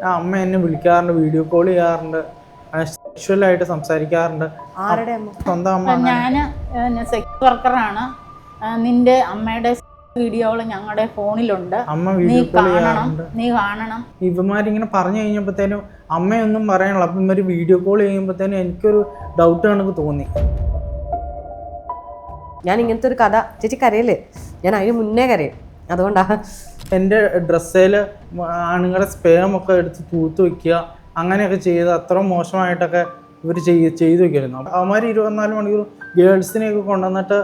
അമ്മ എന്നെ വിളിക്കാറുണ്ട്, വീഡിയോ കോൾ ചെയ്യാറുണ്ട്, സെക്ഷുവലായിട്ട് സംസാരിക്കാറുണ്ട്. ആരുടെ അമ്മ? സ്വന്തം അമ്മ. ഞാൻ സെക്സ് വർക്കറാണ്. നിന്റെ അമ്മയുടെ വീഡിയോകൾ ഞങ്ങളുടെ ഫോണിലുണ്ട്. അമ്മ വീഡിയോ കോൾ ചെയ്യാറുണ്ട്. നീ കാണണം. ഇവന്മാരിങ്ങനെ പറഞ്ഞു കഴിഞ്ഞപ്പോഴത്തേനും അമ്മയൊന്നും പറയാനുള്ള. അപ്പം ഇവർ വീഡിയോ കോൾ ചെയ്യുമ്പോഴത്തേനും എനിക്കൊരു ഡൗട്ട് കണക്ക് തോന്നി. ഞാൻ ഇങ്ങനത്തെ ഒരു കഥ ചേച്ചി കരയില്ലേ, ഞാൻ അതിന് മുന്നേ കരയും. അതുകൊണ്ടാ എൻ്റെ ഡ്രസ്സേൽ ആണുങ്ങളുടെ സ്പേമൊക്കെ എടുത്ത് തൂത്ത് വയ്ക്കുക, അങ്ങനെയൊക്കെ ചെയ്ത് അത്ര മോശമായിട്ടൊക്കെ ഇവർ ചെയ്തു വയ്ക്കായിരുന്നു. അവന്മാർ 24 മണിക്കൂർ ഗേൾസിനെയൊക്കെ കൊണ്ടുവന്നിട്ട്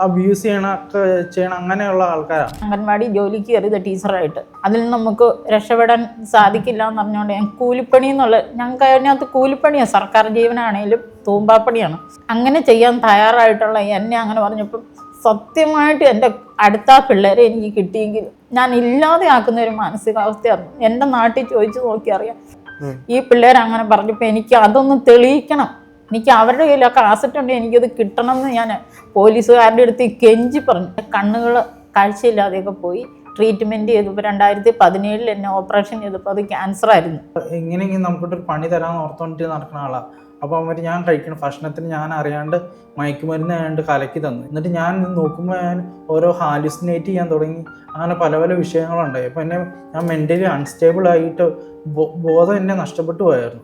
അബ്യൂസ് ചെയ്യണം അങ്ങനെയുള്ള ആൾക്കാരാണ്. അംഗൻവാടി ജോലിക്ക് കയറിയത് ടീച്ചറായിട്ട്. അതിൽ നിന്ന് നമുക്ക് രക്ഷപ്പെടാൻ സാധിക്കില്ല എന്ന് പറഞ്ഞുകൊണ്ട് ഞാൻ കൂലിപ്പണി ഞങ്ങൾക്ക് അതിനകത്ത് കൂലിപ്പണിയാണ്, സർക്കാർ ജീവനാണേലും തൂമ്പാപ്പണിയാണ്. അങ്ങനെ ചെയ്യാൻ തയ്യാറായിട്ടുള്ള എന്നെ അങ്ങനെ പറഞ്ഞപ്പം സത്യമായിട്ട് എൻ്റെ അടുത്ത പിള്ളേരെ എനിക്ക് കിട്ടിയെങ്കിൽ ഞാൻ ഇല്ലാതെ ആക്കുന്ന ഒരു മാനസികാവസ്ഥയായിരുന്നു. എൻ്റെ നാട്ടിൽ ചോദിച്ചു നോക്കിയറിയാം. ഈ പിള്ളേർ അങ്ങനെ പറഞ്ഞപ്പോൾ എനിക്ക് അതൊന്ന് തെളിയിക്കണം, എനിക്ക് അവരുടെ കയ്യിലൊക്കെ ആസറ്റ് ഉണ്ട്, എനിക്കത് കിട്ടണം എന്ന് ഞാൻ പോലീസുകാരുടെ അടുത്ത് കെഞ്ചി പറഞ്ഞു. കണ്ണുകൾ കാഴ്ചയില്ലാതെയൊക്കെ പോയി ട്രീറ്റ്മെൻറ്റ് ചെയ്തപ്പോൾ 2017 എന്നെ ഓപ്പറേഷൻ ചെയ്തപ്പോൾ അത് ക്യാൻസർ ആയിരുന്നു. എങ്ങനെയെങ്കിലും നമുക്കൊരു പണി തരാമെന്ന് ഓർത്തോണ്ടിട്ട് നടക്കുന്ന ആളാണ്. അപ്പോൾ അവർ ഞാൻ കഴിക്കുന്ന ഭക്ഷണത്തിന് ഞാൻ അറിയാണ്ട് മയക്കുമരുന്ന് ആയതുകൊണ്ട് കലക്കി തന്നു. എന്നിട്ട് ഞാൻ നോക്കുമ്പോൾ ഞാൻ ഓരോ ഹാലുസിനേറ്റ് ചെയ്യാൻ തുടങ്ങി. അങ്ങനെ പല പല വിഷയങ്ങളുണ്ടായി. അപ്പോൾ ഞാൻ മെൻ്റലി അൺസ്റ്റേബിൾ ആയിട്ട് ബോധം എന്നെ നഷ്ടപ്പെട്ടു പോയായിരുന്നു.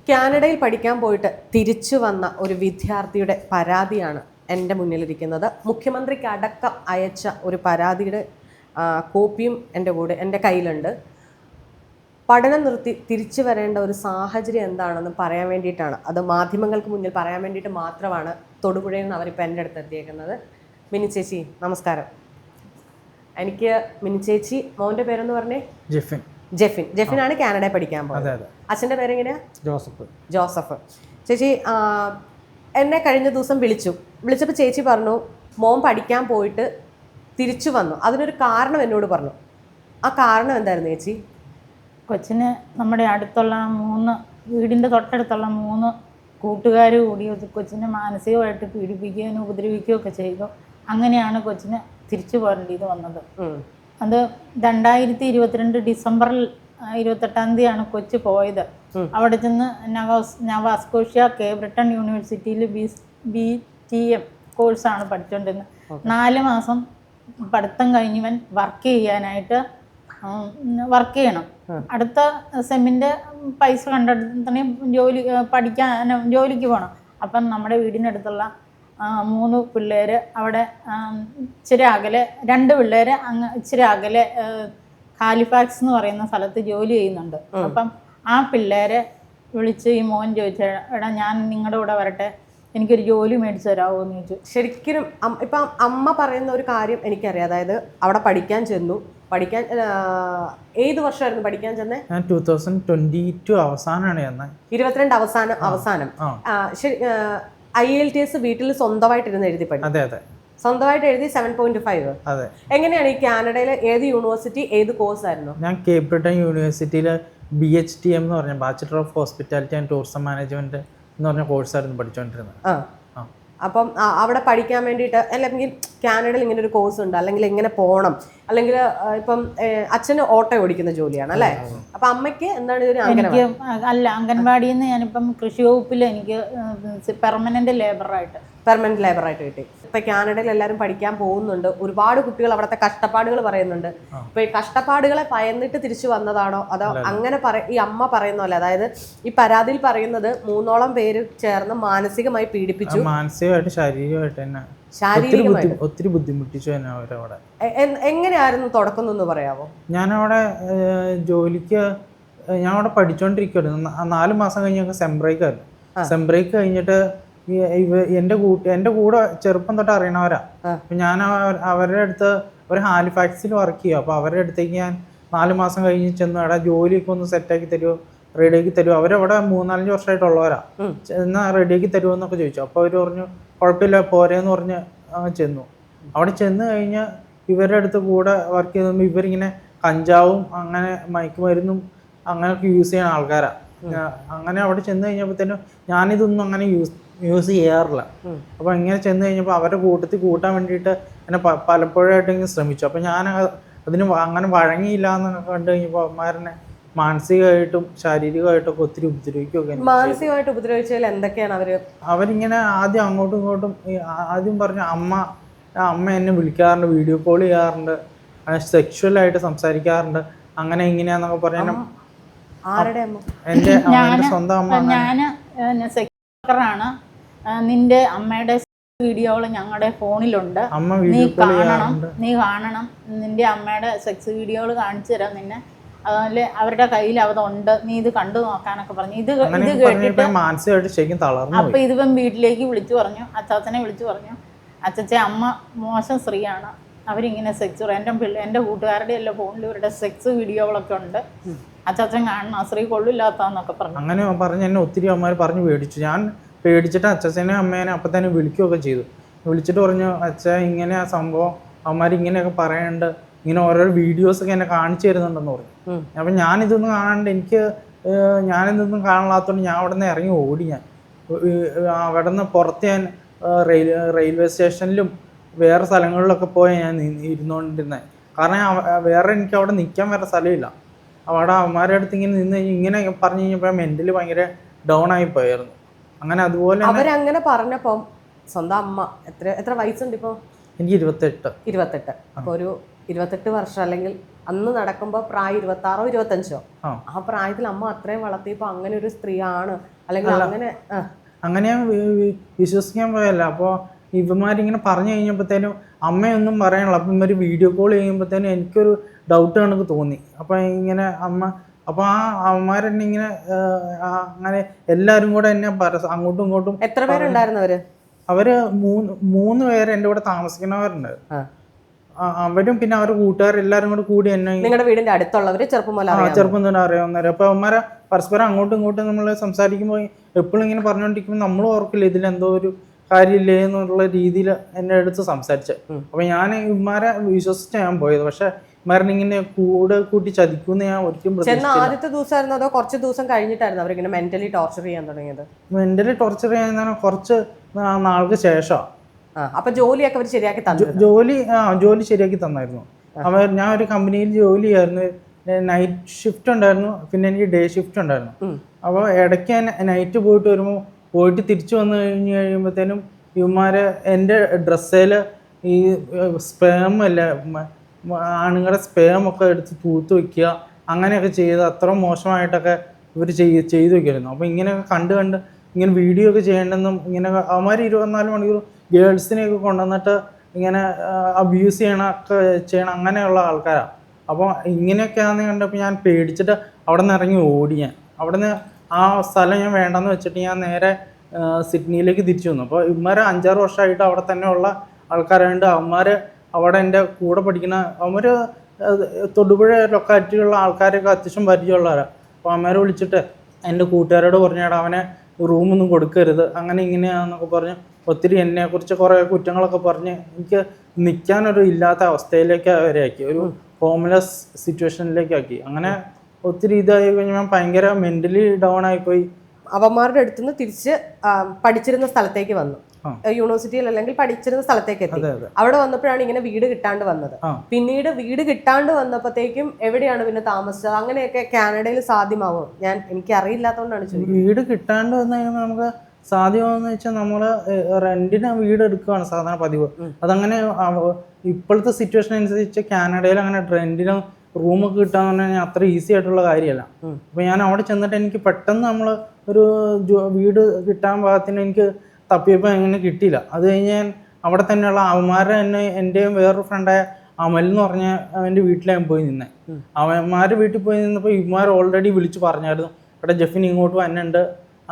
കാനഡയിൽ പഠിക്കാൻ പോയിട്ട് തിരിച്ചു വന്ന ഒരു വിദ്യാർത്ഥിയുടെ പരാതിയാണ് എൻ്റെ മുന്നിലിരിക്കുന്നത്. മുഖ്യമന്ത്രിക്ക് അടക്കം അയച്ച ഒരു പരാതിയുടെ കോപ്പിയും എൻ്റെ കയ്യിലുണ്ട്. പഠനം നിർത്തി തിരിച്ചു വരേണ്ട ഒരു സാഹചര്യം എന്താണെന്ന് പറയാൻ വേണ്ടിയിട്ടാണ്, അത് മാധ്യമങ്ങൾക്ക് മുന്നിൽ പറയാൻ വേണ്ടിയിട്ട് മാത്രമാണ് തൊടുപുഴയിൽ നിന്ന് അവരിപ്പോൾ എൻ്റെ അടുത്ത് എത്തിയേക്കുന്നത്. മിനി ചേച്ചി നമസ്കാരം. എനിക്ക് മിനി ചേച്ചി, മോൻ്റെ പേരെന്ന് പറഞ്ഞേ? ജെഫിനാണ് കാനഡയിൽ പഠിക്കാൻ പോകുന്നത്. അച്ഛൻ്റെ പേരെങ്ങനെയാ? ജോസഫ്. ചേച്ചി എന്നെ കഴിഞ്ഞ ദിവസം വിളിച്ചപ്പോൾ ചേച്ചി പറഞ്ഞു മോൻ പഠിക്കാൻ പോയിട്ട് തിരിച്ചു വന്നു, അതിനൊരു കാരണം എന്നോട് പറഞ്ഞു. ആ കാരണം എന്തായിരുന്നു ചേച്ചി? കൊച്ചിന് നമ്മുടെ അടുത്തുള്ള വീടിൻ്റെ തൊട്ടടുത്തുള്ള 3 കൂട്ടുകാർ കൂടി കൊച്ചിനെ മാനസികമായിട്ട് പീഡിപ്പിക്കുകയും ഉപദ്രവിക്കുകയും ഒക്കെ ചെയ്തു. അങ്ങനെയാണ് കൊച്ചിന് തിരിച്ചു പോരേണ്ടത് വന്നത്. അത് 2022 ഡിസംബറിൽ 28-ാം തീയതിയാണ് കൊച്ചു പോയത്. അവിടെ ചെന്ന് നവാസ്കോഷ്യ കേബ്രിട്ടൺ യൂണിവേഴ്സിറ്റിയിൽ BTM കോഴ്സാണ് പഠിച്ചുകൊണ്ടിരുന്നത്. 4 മാസം പഠിത്തം കഴിഞ്ഞവൻ വർക്ക് ചെയ്യണം. അടുത്ത സെമ്മിൻ്റെ പൈസ കണ്ടെടുത്തന്നെ ജോലിക്ക് പോകണം. അപ്പം നമ്മുടെ വീടിനടുത്തുള്ള 3 പിള്ളേർ അവിടെ ഇച്ചിരി അകലെ, 2 പിള്ളേർ ഇച്ചിരി അകലെ ഹാലിഫാക്സ് എന്ന് പറയുന്ന സ്ഥലത്ത് ജോലി ചെയ്യുന്നുണ്ട്. അപ്പം ആ പിള്ളേരെ വിളിച്ച് ഈ മോൻ ചോദിച്ചു, എടാ ഞാൻ നിങ്ങളുടെ കൂടെ വരട്ടെ, എനിക്കൊരു ജോലി മേടിച്ചു തരാമോ എന്ന് ചോദിച്ചു. ശരിക്കും ഇപ്പം അമ്മ പറയുന്ന ഒരു കാര്യം എനിക്കറിയാം. അതായത് അവിടെ പഠിക്കാൻ ഏത് വർഷമായിരുന്നു പഠിക്കാൻ ചെന്നേ? ഞാൻ 2022 അവസാനമാണ് ചെന്നത്. 22 അവസാനം. ശരി. IELTS വീട്ടിൽ സ്വന്തമായിട്ടിരുന്ന് എഴുതി പഠിക്കും? അതെ. സ്വന്തമായിട്ട് എഴുതി 7.5. അതെ. എങ്ങനെയാണ് ഈ കാനഡയിലെ ഏത് യൂണിവേഴ്സിറ്റി, ഏത് കോഴ്സ് ആയിരുന്നു? ഞാൻ കേബ്രിട്ടൺ യൂണിവേഴ്സിറ്റിയിൽ BHTM എന്ന് പറഞ്ഞ bachelor of hospitality and tourism management എന്ന് പറഞ്ഞ കോഴ്സായിരുന്നു പഠിച്ചുകൊണ്ടിരുന്നത്. അപ്പം അവിടെ പഠിക്കാൻ വേണ്ടിയിട്ട്, അല്ലെങ്കിൽ കാനഡയിൽ ഇങ്ങനെ ഒരു കോഴ്സ് ഉണ്ട്, അല്ലെങ്കിൽ എങ്ങനെ പോകണം, അല്ലെങ്കിൽ ഇപ്പം അച്ഛന് ഓട്ടോ ഓടിക്കുന്ന ജോലിയാണ് അല്ലേ? അപ്പം അമ്മയ്ക്ക് എന്താണ് ഇതിന്? അംഗൻവാടിയിൽ നിന്ന് ഞാനിപ്പം കൃഷി വകുപ്പിൽ എനിക്ക് പെർമനന്റ് ലേബറായിട്ട് കിട്ടി. ഇപ്പൊ കാനഡയിൽ എല്ലാവരും പഠിക്കാൻ പോകുന്നുണ്ട്. ഒരുപാട് കുട്ടികൾ അവിടുത്തെ കഷ്ടപ്പാടുകൾ പറയുന്നുണ്ട്. ഇപ്പൊ ഈ കഷ്ടപ്പാടുകളെ ഭയന്നിട്ട് തിരിച്ചു വന്നതാണോ, അതോ അങ്ങനെ ഈ അമ്മ പറയുന്ന പോലെ, അതായത് ഈ പരാതിയിൽ പറയുന്നത് 3ഓളം പേര് ചേർന്ന് മാനസികമായി പീഡിപ്പിച്ചു, മാനസികമായിട്ട് ശാരീരികമായിട്ട് ഒത്തിരി ബുദ്ധിമുട്ടിച്ചു തന്നെ അവരവിടെ. എങ്ങനെയായിരുന്നു തുടക്കം എന്ന് പറയാമോ? ഞാനവിടെ ഞാൻ അവിടെ പഠിച്ചോണ്ടിരിക്കുവായിരുന്നു. 4 മാസം കഴിഞ്ഞൊക്കെ സെം ബ്രേക്ക് കഴിഞ്ഞിട്ട് എൻ്റെ കൂടെ ചെറുപ്പം തൊട്ട് അറിയണവരാ. അപ്പം ഞാൻ അവരുടെ അടുത്ത് ഒരു ഹാലിഫാക്സിൽ വർക്ക് ചെയ്യുക. അപ്പോൾ അവരുടെ അടുത്തേക്ക് ഞാൻ 4 മാസം കഴിഞ്ഞ് ചെന്ന്, എടാ ജോലിയൊക്കെ ഒന്ന് സെറ്റാക്കി തരുമോ, റെഡിയാക്കി തരുമോ? അവരവിടെ 3-4 വർഷമായിട്ടുള്ളവരാ. എന്നാൽ റെഡിയാക്കി തരുമോ എന്നൊക്കെ ചോദിച്ചു. അപ്പോൾ അവർ പറഞ്ഞു കുഴപ്പമില്ല പോരേന്ന് പറഞ്ഞ് ചെന്നു. അവിടെ ചെന്ന് കഴിഞ്ഞ് ഇവരുടെ അടുത്ത് കൂടെ വർക്ക് ചെയ്തുമ്പോൾ ഇവരിങ്ങനെ കഞ്ചാവും അങ്ങനെ മയക്കുമരുന്നും അങ്ങനെയൊക്കെ യൂസ് ചെയ്യുന്ന ആൾക്കാരാണ്. അങ്ങനെ അവിടെ ചെന്ന് കഴിഞ്ഞപ്പോഴത്തേനും ഞാനിതൊന്നും അങ്ങനെ യൂസ് ചെയ്യാറില്ല. അപ്പോൾ ഇങ്ങനെ ചെന്ന് കഴിഞ്ഞപ്പോൾ അവരുടെ കൂട്ടത്തിൽ കൂട്ടാൻ വേണ്ടിയിട്ട് എന്നെ പലപ്പോഴായിട്ടെങ്കിലും ശ്രമിച്ചു. അപ്പോൾ ഞാൻ അതിന് അങ്ങനെ വഴങ്ങിയില്ല എന്നൊക്കെ കണ്ടു കഴിഞ്ഞപ്പോൾ അമ്മമാരനെ മാനസികമായിട്ടും ശാരീരികമായിട്ടൊക്കെ ഒത്തിരി ഉപദ്രവിക്കുകയൊക്കെ മാനസികമായിട്ട് ഉപദ്രവിച്ചതിൽ എന്തൊക്കെയാണ് അവരിങ്ങനെ ആദ്യം അങ്ങോട്ടും ഇങ്ങോട്ടും ആദ്യം പറഞ്ഞു അമ്മ എന്നെ വിളിക്കാറുണ്ട്, വീഡിയോ കോൾ ചെയ്യാറുണ്ട്, സെക്ഷുവലായിട്ട് സംസാരിക്കാറുണ്ട്, അങ്ങനെ ഇങ്ങനെയാന്നൊക്കെ പറഞ്ഞു. ആരുടെ അമ്മ? എൻ്റെ സ്വന്തം അമ്മ. ഞാൻ സെക്യൂറാണ്, നിന്റെ അമ്മയുടെ വീഡിയോകൾ ഞങ്ങളുടെ ഫോണിലുണ്ട്, നീ കാണണം, നിന്റെ അമ്മയുടെ സെക്സ് വീഡിയോകൾ കാണിച്ചു തരാം നിന്നെ, അതുപോലെ അവരുടെ കയ്യിൽ അതുണ്ട്, നീ ഇത് കണ്ടു നോക്കാനൊക്കെ പറഞ്ഞു. ഇത് കേട്ടിട്ട് മാനസികമായിട്ട് ശരിക്കും തളർന്നു. അപ്പൊ ഇതിപ്പം വീട്ടിലേക്ക് വിളിച്ചു പറഞ്ഞു, അച്ചാച്ചനെ വിളിച്ചു പറഞ്ഞു, അച്ചച്ച അമ്മ മോശം സ്ത്രീയാണ്, അവരിങ്ങനെ സെക്സ്, എൻ്റെ കൂട്ടുകാരുടെ എല്ലാം ഫോണിൽ ഇവരുടെ സെക്സ് വീഡിയോകളൊക്കെ ഉണ്ട്, അച്ചാച്ചൻ കാണണം, ആ സ്ത്രീ കൊള്ളില്ലാത്തന്നൊക്കെ പറഞ്ഞു. അങ്ങനെ പറഞ്ഞ് എന്നെ ഒത്തിരി അമ്മമാർ പറഞ്ഞു പേടിച്ചു. ഞാൻ പേടിച്ചിട്ട് അച്ഛനെ അമ്മേനെ അപ്പം തന്നെ വിളിക്കുകയൊക്കെ ചെയ്തു. വിളിച്ചിട്ട് പറഞ്ഞു, അച്ഛ ഇങ്ങനെ ആ സംഭവം അമ്മമാർ ഇങ്ങനെയൊക്കെ പറയാണ്ട്, ഇങ്ങനെ ഓരോ വീഡിയോസൊക്കെ എന്നെ കാണിച്ചു തരുന്നുണ്ടെന്ന് പറഞ്ഞു. അപ്പം ഞാനിതൊന്നും കാണാണ്ട് ഞാനിതൊന്നും കാണാത്തതുകൊണ്ട് ഞാൻ അവിടെ നിന്ന് ഇറങ്ങി ഓടി. ഞാൻ അവിടെ നിന്ന് പുറത്ത് ഞാൻ റെയിൽവേ സ്റ്റേഷനിലും വേറെ സ്ഥലങ്ങളിലൊക്കെ പോയി ഞാൻ ഇരുന്നുകൊണ്ടിരുന്നത്. കാരണം വേറെ എനിക്ക് അവിടെ നിൽക്കാൻ വേറെ സ്ഥലമില്ല. അവിടെ അവന്മാരുടെ അടുത്ത് ഇങ്ങനെ പറഞ്ഞു കഴിഞ്ഞപ്പോൾ മെൻ്റലി ഭയങ്കര ഡൗൺ ആയി പോയായിരുന്നു. അങ്ങനെ അതുപോലെ അവരങ്ങനെ പറഞ്ഞപ്പം സ്വന്തം അമ്മ എത്ര വയസ്സുണ്ട് ഇപ്പോൾ? എനിക്ക് 28. അപ്പോൾ ഒരു 28 വർഷം, അല്ലെങ്കിൽ അന്ന് നടക്കുമ്പോൾ പ്രായം 26 25. ആ പ്രായത്തിൽ അമ്മ അത്രയും വളർത്തിയപ്പോൾ അങ്ങനെ ഒരു സ്ത്രീയാണ് അല്ലെങ്കിൽ അങ്ങനെ ഞാൻ വിശ്വസിക്കാൻ പോയല്ല. അപ്പോൾ ഇവന്മാരിങ്ങനെ പറഞ്ഞു കഴിഞ്ഞപ്പോഴത്തേനും അമ്മയൊന്നും പറയാനുള്ള. അപ്പം ഇവർ വീഡിയോ കോൾ ചെയ്യുമ്പോഴത്തേനും എനിക്കൊരു ഡൗട്ട് കണക്ക് തോന്നി. അപ്പം ഇങ്ങനെ അപ്പോൾ ആ അവന്മാരെന്നെ ഇങ്ങനെ അങ്ങനെ എല്ലാവരും കൂടെ എന്നെ അങ്ങോട്ടും ഇങ്ങോട്ടും. എത്ര പേരുണ്ടായിരുന്നു? അവര് 3 പേര് എൻ്റെ കൂടെ താമസിക്കുന്നവരുണ്ട്. അവരും പിന്നെ അവരുടെ കൂട്ടുകാരെല്ലാരും കൂടെ കൂടി എന്നെ. നിങ്ങളുടെ വീടിന്റെ അടുത്തുള്ളവര് ചെറുപ്പം തന്നെ അറിയാവുന്നവര്. അപ്പോൾ അവന്മാരെ പരസ്പരം അങ്ങോട്ടും ഇങ്ങോട്ടും നമ്മൾ സംസാരിക്കുമ്പോൾ എപ്പോഴും ഇങ്ങനെ പറഞ്ഞുകൊണ്ടിരിക്കുമ്പോൾ നമ്മൾ ഓർക്കില്ല ഇതിലെന്തോ ഒരു കാര്യമില്ലേ എന്നുള്ള രീതിയിൽ എന്നെ എടുത്ത് സംസാരിച്ചത്. അപ്പം ഞാൻ ഇവന്മാരെ വിശ്വസിച്ച് ഞാൻ പോയത്. പക്ഷെ ഇവന്മാരിങ്ങനെ കൂടെ കൂട്ടി ചതിക്കുമെന്ന് ഞാൻ ഒരിക്കലും പ്രതീക്ഷിച്ചില്ല. ആദ്യത്തെ ദിവസമായിരുന്നു അതോ കുറച്ച് ദിവസം കഴിഞ്ഞിട്ടായിരുന്നു അവരിങ്ങനെ മെന്റലി ടോർച്ചർ ചെയ്യാൻ തുടങ്ങിയത്? മെന്റലി ടോർച്ചർ ചെയ്യാൻ കുറച്ച് നാൾക്ക് ശേഷമാണ്. അപ്പൊ ജോലിയൊക്കെ അവർ ശരിയാക്കി തന്നു? ജോലി ശരിയാക്കി തന്നായിരുന്നു. ഞാൻ ഒരു കമ്പനിയിൽ ജോലി ചെയ്യായിരുന്നു. നൈറ്റ് ഷിഫ്റ്റ് ഉണ്ടായിരുന്നു, പിന്നെ എനിക്ക് ഡേ ഷിഫ്റ്റ് ഉണ്ടായിരുന്നു. അപ്പോൾ ഇടയ്ക്ക് നൈറ്റ് പോയിട്ട് തിരിച്ചു വന്നു കഴിയുമ്പോഴത്തേനും ഇവന്മാർ എൻ്റെ ഡ്രസ്സേൽ ഈ സ്പേം അല്ലേ, ആണുങ്ങളുടെ സ്പേമൊക്കെ എടുത്ത് തൂത്ത് വയ്ക്കുക, അങ്ങനെയൊക്കെ ചെയ്ത് അത്ര മോശമായിട്ടൊക്കെ ഇവർ ചെയ്തു വയ്ക്കുമായിരുന്നു. അപ്പോൾ ഇങ്ങനെയൊക്കെ കണ്ട് ഇങ്ങനെ വീഡിയോ ഒക്കെ ചെയ്യേണ്ടെന്നും ഇങ്ങനെ അവന്മാർ 24 മണിക്കൂർ ഗേൾസിനെയൊക്കെ കൊണ്ടുവന്നിട്ട് ഇങ്ങനെ അബ്യൂസ് ചെയ്യണം അങ്ങനെയുള്ള ആൾക്കാരാണ്. അപ്പോൾ ഇങ്ങനെയൊക്കെയാണെന്ന് കണ്ടപ്പോൾ ഞാൻ പേടിച്ചിട്ട് അവിടെ നിന്ന് ഇറങ്ങി ഓടി. ഞാൻ അവിടെ നിന്ന് ആ സ്ഥലം ഞാൻ വേണ്ടെന്ന് വെച്ചിട്ട് ഞാൻ നേരെ സിഡ്നിയിലേക്ക് തിരിച്ചു വന്നു. അപ്പോൾ ഇവന്മാർ 5-6 വർഷമായിട്ട് അവിടെ തന്നെ ഉള്ള ആൾക്കാരായതുകൊണ്ട് അവന്മാർ അവിടെ എൻ്റെ കൂടെ പഠിക്കുന്ന അവന്മാർ തൊടുപുഴ ലൊക്കാലിറ്റിയിലുള്ള ആൾക്കാരൊക്കെ അത്യാവശ്യം പരിചയമുള്ളവരാണ്. അപ്പോൾ അവന്മാരെ വിളിച്ചിട്ട് എൻ്റെ കൂട്ടുകാരോട് പറഞ്ഞാൽ അവനെ റൂമൊന്നും കൊടുക്കരുത്, അങ്ങനെ ഇങ്ങനെയാണെന്നൊക്കെ പറഞ്ഞ് ഒത്തിരി എന്നെക്കുറിച്ച് കുറേ കുറ്റങ്ങളൊക്കെ പറഞ്ഞ് എനിക്ക് നിൽക്കാനൊരു ഇല്ലാത്ത അവസ്ഥയിലേക്ക് അവരെ ആക്കി, ഒരു ഹോംലെസ് സിറ്റുവേഷനിലേക്കാക്കി. അങ്ങനെ ഒത്തിരി ഇതായി കഴിഞ്ഞാൽ ഞാൻ ഭയങ്കര മെൻ്റലി ഡൗൺ ആയിപ്പോയി. അവന്മാരുടെ അടുത്ത് നിന്ന് തിരിച്ച് പഠിച്ചിരുന്ന സ്ഥലത്തേക്ക് വന്നു, യൂണിവേഴ്സിറ്റിയിൽ അല്ലെങ്കിൽ പഠിച്ചിരുന്ന സ്ഥലത്തേക്ക് എത്തി. അവിടെ വന്നപ്പോഴാണ് ഇങ്ങനെ വീട് കിട്ടാണ്ട് വന്നത്. പിന്നീട് വീട് കിട്ടാണ്ട് വന്നപ്പോഴത്തേക്കും എവിടെയാണ് പിന്നെ താമസിച്ചത്? അങ്ങനെയൊക്കെ കാനഡയിൽ സാധ്യമാവും? എനിക്ക് അറിയില്ലാത്തതുകൊണ്ടാണ് ചോദിക്കുന്നത്. വീട് കിട്ടാണ്ട് വന്നു കഴിയുമ്പോൾ നമുക്ക് സാധ്യമാവെന്ന് വെച്ചാൽ നമ്മൾ റെന്റിന് വീട് എടുക്കുകയാണ് സാധാരണ പതിവ്. അതങ്ങനെ ഇപ്പോഴത്തെ സിറ്റുവേഷൻ അനുസരിച്ച് കാനഡയിൽ അങ്ങനെ റെന്റിന് റൂമൊക്കെ കിട്ടാന്ന് പറഞ്ഞാൽ അത്ര ഈസി ആയിട്ടുള്ള കാര്യമല്ല. അപ്പോൾ ഞാൻ അവിടെ ചെന്നിട്ട് എനിക്ക് പെട്ടെന്ന് നമ്മൾ ഒരു വീട് കിട്ടാൻ പാകത്തിന് എനിക്ക് തപ്പിയപ്പോൾ അങ്ങനെ കിട്ടിയില്ല. അത് കഴിഞ്ഞ് ഞാൻ അവിടെ തന്നെയുള്ള അവന്മാരെ എൻ്റെയും വേറൊരു ഫ്രണ്ടായ അമൽ എന്ന് പറഞ്ഞ അവൻ്റെ വീട്ടിലാണ് പോയി നിന്നെ. അവന്മാരുടെ വീട്ടിൽ പോയി നിന്നപ്പോൾ ഇവന്മാർ ഓൾറെഡി വിളിച്ച് പറഞ്ഞായിരുന്നു, ഇവിടെ ജെഫിൻ ഇങ്ങോട്ട് വന്നുണ്ട്,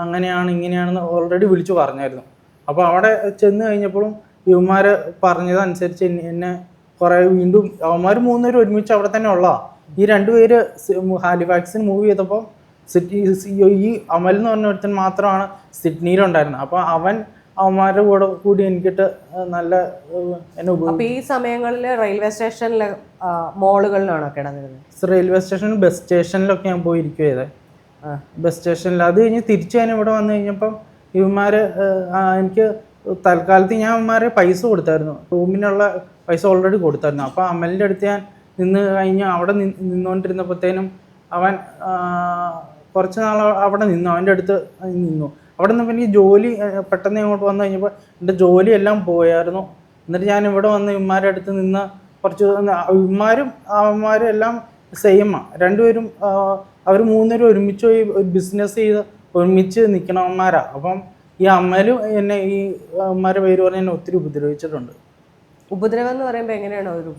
അങ്ങനെയാണ് ഇങ്ങനെയാണെന്ന് ഓൾറെഡി വിളിച്ചു പറഞ്ഞായിരുന്നു. അപ്പോൾ അവിടെ ചെന്ന് കഴിഞ്ഞപ്പോഴും ഇവന്മാർ പറഞ്ഞതനുസരിച്ച് എന്നെ കുറേ വീണ്ടും അവന്മാർ 3 പേര് ഒരുമിച്ച് അവിടെ തന്നെ ഉള്ളതാണ്. ഈ 2 പേര് ഹാലിഫാക്സിന് മൂവ് ചെയ്തപ്പോൾ ഈ അമൽ എന്ന് പറഞ്ഞ ഒരുത്തൻ മാത്രമാണ് സിഡ്നിയിലുണ്ടായിരുന്നത്. അപ്പോൾ അവന്മാരുടെ കൂടി എനിക്കിട്ട് നല്ല എന്നെ. അപ്പോൾ ഈ സമയങ്ങളിൽ റെയിൽവേ സ്റ്റേഷനിലെ മോളുകളിലാണോ കിടന്നിരുന്നത്? റെയിൽവേ സ്റ്റേഷനിൽ ബസ് സ്റ്റേഷനിലൊക്കെ ഞാൻ പോയിരിക്കുക ചെയ്തത്. ബസ് സ്റ്റേഷനിൽ അത് കഴിഞ്ഞ് തിരിച്ചു ഞാൻ ഇവിടെ വന്നു കഴിഞ്ഞപ്പം ഇവന്മാർ എനിക്ക് തൽക്കാലത്ത് ഞാൻ അവന്മാരെ പൈസ കൊടുത്തായിരുന്നു, റൂമിനുള്ള പൈസ ഓൾറെഡി കൊടുത്തായിരുന്നു. അപ്പോൾ അമലിൻ്റെ അടുത്ത് ഞാൻ നിന്ന് കഴിഞ്ഞ് അവിടെ നിന്നുകൊണ്ടിരുന്നപ്പോഴത്തേനും അവൻ കുറച്ച് നാൾ അവിടെ നിന്നു, അവൻ്റെ അടുത്ത് നിന്നു. അവിടെ നിന്ന് എനിക്ക് ജോലി പെട്ടെന്ന് ഇങ്ങോട്ട് വന്നു കഴിഞ്ഞപ്പോൾ എൻ്റെ ജോലിയെല്ലാം പോയായിരുന്നു. എന്നിട്ട് ഞാൻ ഇവിടെ വന്ന് ഇവന്മാരുടെ അടുത്ത് നിന്ന് കുറച്ച് ഇവന്മാരും അവന്മാരും എല്ലാം സെയിമാണ്. രണ്ടുപേരും അവർ മൂന്നുപേരും ഒരുമിച്ച് പോയി ബിസിനസ് ചെയ്ത് ഒരുമിച്ച് നിൽക്കണവന്മാരാണ്. അപ്പം ഈ അമ്മയിലും എന്നെ ഈ അമ്മമാരുടെ പേര് പറഞ്ഞ് എന്നെ ഒത്തിരി ഉപദ്രവിച്ചിട്ടുണ്ട്. ഉപദ്രവം എന്ന് പറയുമ്പോൾ എങ്ങനെയാണ് ഒരു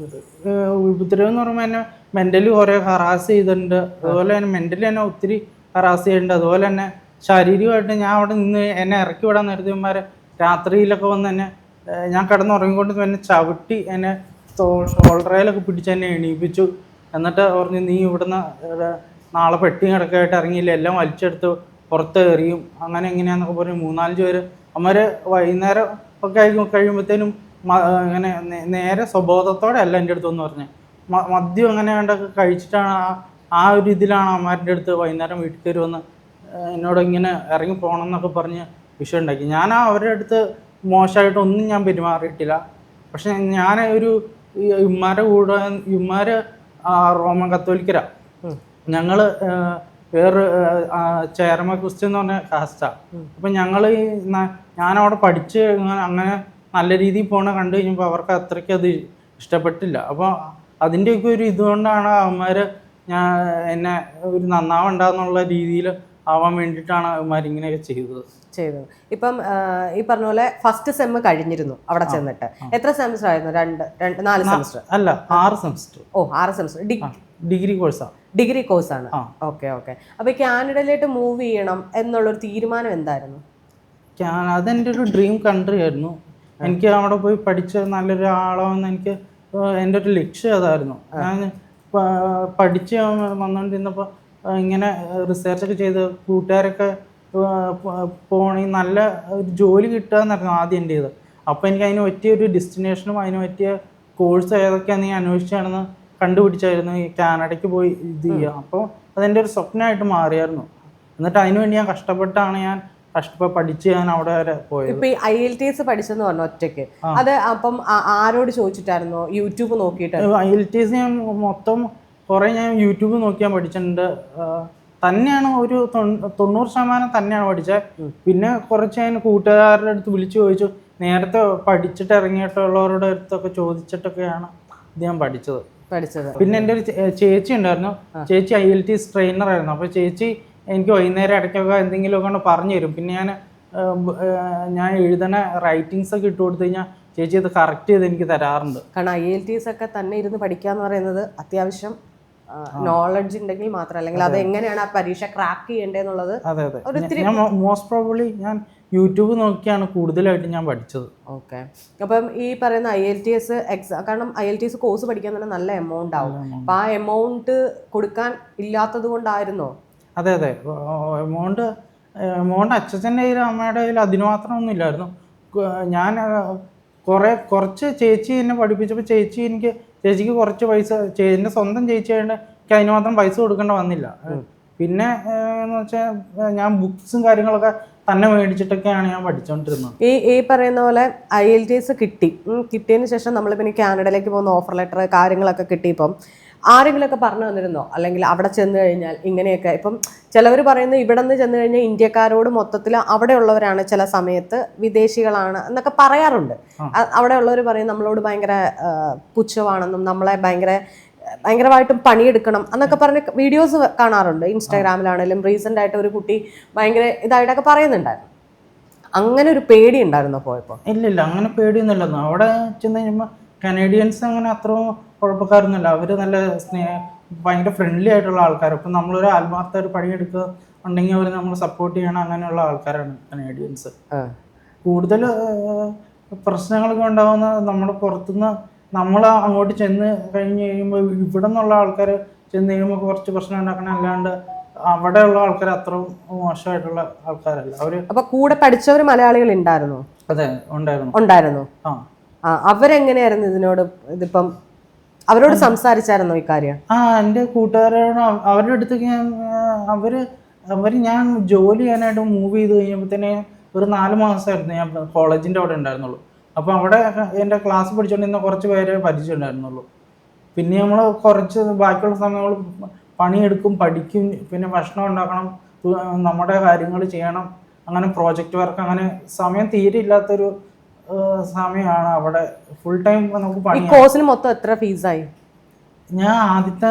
ഉപദ്രവം എന്ന് പറയുമ്പോൾ എന്നെ മെൻ്റലി കുറേ ഹറാസ് ചെയ്തിട്ടുണ്ട്. അതുപോലെ തന്നെ മെൻ്റലി എന്നെ ഒത്തിരി ഹറാസ് ചെയ്തിട്ടുണ്ട്. അതുപോലെ തന്നെ ശാരീരികമായിട്ട് ഞാൻ അവിടെ നിന്ന് എന്നെ ഇറക്കി വിടാൻ നേരത്തെ രാത്രിയിലൊക്കെ വന്ന് എന്നെ ഞാൻ കിടന്നുറങ്ങിക്കൊണ്ട് എന്നെ ചവിട്ടി എന്നെ ഷോൾഡറയിലൊക്കെ പിടിച്ച് എന്നെ എണീപ്പിച്ചു. എന്നിട്ട് പറഞ്ഞു നീ ഇവിടുന്ന് നാളെ പെട്ടി കിടക്കായിട്ട് ഇറങ്ങിയില്ല, എല്ലാം വലിച്ചെടുത്ത് പുറത്ത് എറിയും, അങ്ങനെ എങ്ങനെയാന്നൊക്കെ പറഞ്ഞ് 3-4 പേര് അമ്മമാർ വൈകുന്നേരം ഒക്കെ കഴിയുമ്പോഴത്തേനും ഇങ്ങനെ നേരെ സ്വബോധത്തോടെ അല്ല എൻ്റെ അടുത്തെന്ന് പറഞ്ഞ് മദ്യം അങ്ങനെ കണ്ടൊക്കെ കഴിച്ചിട്ടാണ് ആ ഒരു ഇതിലാണ് അമ്മമാരുടെ അടുത്ത് വൈകുന്നേരം വീട്ടിൽ കയറി വന്ന് എന്നോട് ഇങ്ങനെ ഇറങ്ങി പോകണം എന്നൊക്കെ പറഞ്ഞ് വിഷയം ഉണ്ടാക്കി. ഞാൻ അവരുടെ അടുത്ത് മോശമായിട്ടൊന്നും ഞാൻ പെരുമാറിയിട്ടില്ല. പക്ഷെ ഞാൻ ഒരു ഇവന്മാരുടെ കൂടെ ഇവന്മാർ റോമൻ കത്തോലിക്കരാ, ഞങ്ങൾ വേറെ ചേരമ ക്രിസ്ത്യൻ എന്ന് പറഞ്ഞ കാസ്റ്റാണ്. അപ്പം ഞങ്ങൾ ഞാനവിടെ പഠിച്ച് അങ്ങനെ നല്ല രീതിയിൽ പോകണ കണ്ടു കഴിഞ്ഞപ്പോൾ അവർക്ക് അത്രയ്ക്ക് അത് ഇഷ്ടപ്പെട്ടില്ല. അപ്പോൾ അതിൻ്റെയൊക്കെ ഒരു ഇതുകൊണ്ടാണ് അവന്മാർ എന്നെ ഒരു നന്നാവുണ്ടാന്നുള്ള രീതിയിൽ ആവാൻ വേണ്ടിയിട്ടാണ് അവന്മാർ ഇങ്ങനെയൊക്കെ ചെയ്തത്. ഇപ്പം ഈ പറഞ്ഞ പോലെ ഫസ്റ്റ് സെം കഴിഞ്ഞിരുന്നു അവിടെ ചെന്നിട്ട്. എത്ര സെമസ്റ്റർ ആയിരുന്നു? 4 സെമസ്റ്റർ അല്ല 6 സെമസ്റ്റർ. 6 സെമസ്റ്റർ ഡിഗ്രി കോഴ്സാണ്. ഡിഗ്രി കോഴ്സാണ്. ഓക്കെ. അപ്പോൾ കാനഡയിലോട്ട് മൂവ് ചെയ്യണം എന്നുള്ളൊരു തീരുമാനം എന്തായിരുന്നു? അതെൻ്റെ ഒരു ഡ്രീം കൺട്രി ആയിരുന്നു. എനിക്ക് അവിടെ പോയി പഠിച്ച് നല്ലൊരാളാവെന്ന് എൻ്റെ ഒരു ലക്ഷ്യം അതായിരുന്നു. ഞാൻ പഠിച്ച് വന്നുകൊണ്ടിരുന്നപ്പോൾ ഇങ്ങനെ റിസർച്ചൊക്കെ ചെയ്ത് കൂട്ടുകാരൊക്കെ പോകണമെങ്കിൽ നല്ല ഒരു ജോലി കിട്ടുക എന്നായിരുന്നു ആദ്യം എൻ്റെ ഇത്. അപ്പോൾ എനിക്ക് അതിന് പറ്റിയ ഒരു ഡെസ്റ്റിനേഷനും അതിന് പറ്റിയ കോഴ്സ് ഏതൊക്കെയാണെന്ന് ഞാൻ അന്വേഷിച്ചാണെന്ന് കണ്ടുപിടിച്ചായിരുന്നു ഈ കാനഡയ്ക്ക് പോയി ഇത് ചെയ്യുക. അപ്പോൾ അതെൻ്റെ ഒരു സ്വപ്നമായിട്ട് മാറിയായിരുന്നു. എന്നിട്ട് അതിനുവേണ്ടി ഞാൻ കഷ്ടപ്പെട്ടാണ് ഞാൻ പഠിച്ച് ഞാൻ അവിടെ വരെ പോയത്. ഇപ്പൊ ഈ IELTS പഠിച്ചെന്ന് പറഞ്ഞു ഒറ്റയ്ക്ക്, അത് അപ്പം ആരോട് ചോദിച്ചിട്ടായിരുന്നോ? യൂട്യൂബ് നോക്കിയിട്ട്? IELTS ഞാൻ മൊത്തം കുറേ ഞാൻ യൂട്യൂബ് നോക്കിയാൽ പഠിച്ചിട്ടുണ്ട്. തന്നെയാണ് ഒരു 90% തന്നെയാണ് പഠിച്ചത്. പിന്നെ കുറച്ച് ഞാൻ കൂട്ടുകാരുടെ അടുത്ത് വിളിച്ചു ചോദിച്ചു, നേരത്തെ പഠിച്ചിട്ട് ഇറങ്ങിയിട്ടുള്ളവരുടെ അടുത്തൊക്കെ ചോദിച്ചിട്ടൊക്കെയാണ് ഇത് ഞാൻ പഠിച്ചത്. പിന്നെ എൻ്റെ ഒരു ചേച്ചി ഉണ്ടായിരുന്നു. ചേച്ചി IELTS ട്രെയിനർ ആയിരുന്നു. അപ്പോൾ ചേച്ചി എനിക്ക് വൈകുന്നേരം ഇടയ്ക്കൊക്കെ എന്തെങ്കിലുമൊക്കെ പറഞ്ഞു തരും. പിന്നെ ഞാൻ എഴുതണ റൈറ്റിങ്സ് ഒക്കെ ഇട്ട് കൊടുത്തു കഴിഞ്ഞാൽ ചേച്ചി അത് കറക്റ്റ് ചെയ്ത് എനിക്ക് തരാറുണ്ട്. കാരണം IELTS ഒക്കെ തന്നെ ഇരുന്ന് പഠിക്കുക എന്ന് പറയുന്നത് അത്യാവശ്യം നോളജ് ഉണ്ടെങ്കിൽ മാത്രം, അല്ലെങ്കിൽ അത് എങ്ങനെയാണ് ആ പരീക്ഷ ക്രാക്ക് ചെയ്യേണ്ടതെന്നുള്ളത്. അതെ. ഞാൻ മോസ്റ്റ് പ്രോബബ്ലി ഞാൻ യൂട്യൂബ് നോക്കിയാണ് കൂടുതലായിട്ട് ഞാൻ പഠിച്ചത്. ഓക്കെ. അപ്പം ഈ പറയുന്ന IELTS എക്സാം, കാരണം IELTS കോഴ്സ് പഠിക്കാൻ തന്നെ നല്ല എമൗണ്ട് ആവും. അപ്പം ആ എമൗണ്ട് കൊടുക്കാൻ ഇല്ലാത്തത് കൊണ്ടായിരുന്നോ? അതെ. എമൗണ്ട് അച്ഛൻ്റെ കയ്യിൽ അമ്മയുടെ കയ്യിൽ അതിന് മാത്രം ഒന്നും ഇല്ലായിരുന്നു. ഞാൻ കുറച്ച് ചേച്ചി എന്നെ പഠിപ്പിച്ചപ്പോൾ ചേച്ചിക്ക് കുറച്ച് പൈസ, എൻ്റെ സ്വന്തം ചേച്ചി ആയതുകൊണ്ട് എനിക്ക് അതിന് മാത്രം പൈസ കൊടുക്കേണ്ട വന്നില്ല. പിന്നെ എന്ന് വെച്ചാൽ ഞാൻ ബുക്സും കാര്യങ്ങളൊക്കെ തന്നെ മേടിച്ചിട്ടൊക്കെയാണ് ഞാൻ പഠിച്ചുകൊണ്ടിരുന്നത്. ഈ പറയുന്ന പോലെ IELTS കിട്ടിയതിന് ശേഷം നമ്മൾ പിന്നെ കാനഡയിലേക്ക് പോകുന്ന ഓഫർ ലെറ്റർ കാര്യങ്ങളൊക്കെ കിട്ടിയപ്പം ആരെങ്കിലുമൊക്കെ പറഞ്ഞു തന്നിരുന്നോ? അല്ലെങ്കിൽ അവിടെ ചെന്ന് കഴിഞ്ഞാൽ ഇങ്ങനെയൊക്കെ, ഇപ്പം ചിലവർ പറയുന്നത് ഇവിടെ നിന്ന് ചെന്ന് കഴിഞ്ഞാൽ ഇന്ത്യക്കാരോട് മൊത്തത്തിൽ അവിടെ ഉള്ളവരാണ്, ചില സമയത്ത് വിദേശികളാണ് എന്നൊക്കെ പറയാറുണ്ട്. അവിടെ ഉള്ളവർ പറയും നമ്മളോട് ഭയങ്കര പുച്ഛമാണെന്നും നമ്മളെ ഭയങ്കരമായിട്ടും പണിയെടുക്കണം എന്നൊക്കെ പറഞ്ഞ് വീഡിയോസ് കാണാറുണ്ട്. ഇൻസ്റ്റാഗ്രാമിലാണെങ്കിലും റീസെൻ്റ് ആയിട്ട് ഒരു കുട്ടി ഭയങ്കര ഇതായിട്ടൊക്കെ പറയുന്നുണ്ടായിരുന്നു. അങ്ങനെ ഒരു പേടി ഉണ്ടായിരുന്നോ പോയപ്പോൾ? ഇല്ല, അങ്ങനെ പേടിയൊന്നുമില്ലെന്നോ. അവിടെ ചെന്ന് കഴിയുമ്പോൾ കനേഡിയൻസ് അങ്ങനെ അത്രയും കുഴപ്പക്കാരൊന്നുമില്ല. അവർ നല്ല ഭയങ്കര ഫ്രണ്ട്ലി ആയിട്ടുള്ള ആൾക്കാർ. ഇപ്പം നമ്മളൊരു ആത്മാർത്ഥമായിട്ട് പണിയെടുക്കുക ഉണ്ടെങ്കിൽ അവർ നമ്മൾ സപ്പോർട്ട് ചെയ്യണം, അങ്ങനെയുള്ള ആൾക്കാരാണ് കനേഡിയൻസ്. കൂടുതൽ പ്രശ്നങ്ങളൊക്കെ ഉണ്ടാകുന്ന നമ്മുടെ പുറത്തുനിന്ന് നമ്മൾ അങ്ങോട്ട് ചെന്ന് കഴിഞ്ഞ് കഴിയുമ്പോൾ ഇവിടെ നിന്നുള്ള ആൾക്കാർ ചെന്ന് കഴിയുമ്പോൾ കുറച്ച് പ്രശ്നം ഉണ്ടാക്കണം. അല്ലാണ്ട് അവിടെയുള്ള ആൾക്കാർ അത്ര മോശമായിട്ടുള്ള ആൾക്കാരല്ല അവർ. അപ്പൊ കൂടെ പഠിച്ചവർ മലയാളികൾ ഉണ്ടായിരുന്നു? അതെ, ഉണ്ടായിരുന്നു. അവരെങ്ങനെയായിരുന്നു ഇതിപ്പം അവരോട് സംസാരിച്ചായിരുന്നോ ഈ കാര്യം? എൻ്റെ കൂട്ടുകാരോട് അവരുടെ അടുത്തേക്ക് ഞാൻ ജോലി ചെയ്യാനായിട്ട് മൂവ് ചെയ്ത് കഴിഞ്ഞപ്പോഴത്തേനെ ഒരു 4 മാസമായിരുന്നു ഞാൻ കോളേജിൻ്റെ അവിടെ ഉണ്ടായിരുന്നുള്ളൂ. അപ്പോൾ അവിടെ എൻ്റെ ക്ലാസ് പഠിച്ചുകൊണ്ടിരുന്ന കുറച്ച് പേരെ പരിചയമുണ്ടായിരുന്നുള്ളൂ. പിന്നെ നമ്മൾ കുറച്ച് ബാക്കിയുള്ള സമയങ്ങൾ പണിയെടുക്കും, പഠിക്കും, പിന്നെ ഭക്ഷണം ഉണ്ടാക്കണം, നമ്മുടെ കാര്യങ്ങൾ ചെയ്യണം, അങ്ങനെ പ്രോജക്റ്റ് വർക്ക്, അങ്ങനെ സമയം തീരെ ഇല്ലാത്തൊരു സമയമാണ് അവിടെ. ഫുൾ ടൈം നമുക്ക് ഈ പണി. കോഴ്സിന് മൊത്തം എത്ര ഫീസായി? ഞാൻ ആദ്യത്തെ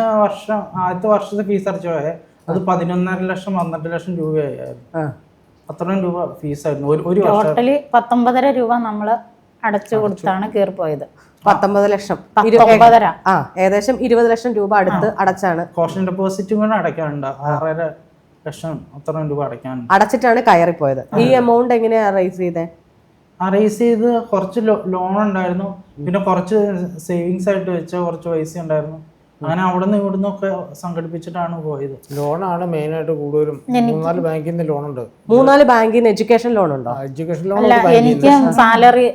വർഷത്തെ ഫീസ് അടച്ചു പോയത് അത് 11.5 ലക്ഷം 12 ലക്ഷം രൂപയായിരുന്നു. അത്രയും രൂപ ഫീസായിരുന്നു ഒരു വർഷം. ടോട്ടലി 19.5 രൂപ നമ്മൾ അടച്ചു കൊടുത്താണ് കയറി പോയത്. 19 ലക്ഷം, 19.5. ഏകദേശം 20 ലക്ഷം രൂപ അടുത്ത് അടച്ചാണ്. കോഷൻ ഡെപ്പോസിറ്റും കൂടെ അടയ്ക്കാനുണ്ട്, 6.5 ലക്ഷം അത്രയും രൂപ അടയ്ക്കാനുണ്ട്. അടച്ചിട്ടാണ് കയറിപ്പോയത്. ഈ എമൗണ്ട് എങ്ങനെയാ റേസ് ചെയ്തേ? റേസ് ചെയ്ത് കുറച്ച് ലോൺ ഉണ്ടായിരുന്നു, പിന്നെ കുറച്ച് സേവിങ്സ് ആയിട്ട് വെച്ച കുറച്ച് പൈസ ഉണ്ടായിരുന്നു. അങ്ങനെ അവിടെ നിന്ന് ഇവിടെ നിന്നൊക്കെ സംഘടിപ്പിച്ചിട്ടാണ് പോയത്. ലോണാണ് മെയിനായിട്ട് കൂടുതലും. 3-4 ബാങ്കിൽ നിന്ന് ലോണുണ്ട്. 3-4 ബാങ്കിൽ നിന്ന് എഡ്യൂക്കേഷൻ ലോൺ ഉണ്ടോ? എഡ്യൂക്കേഷൻ ലോൺ അല്ല, എനിക്ക് സാലറി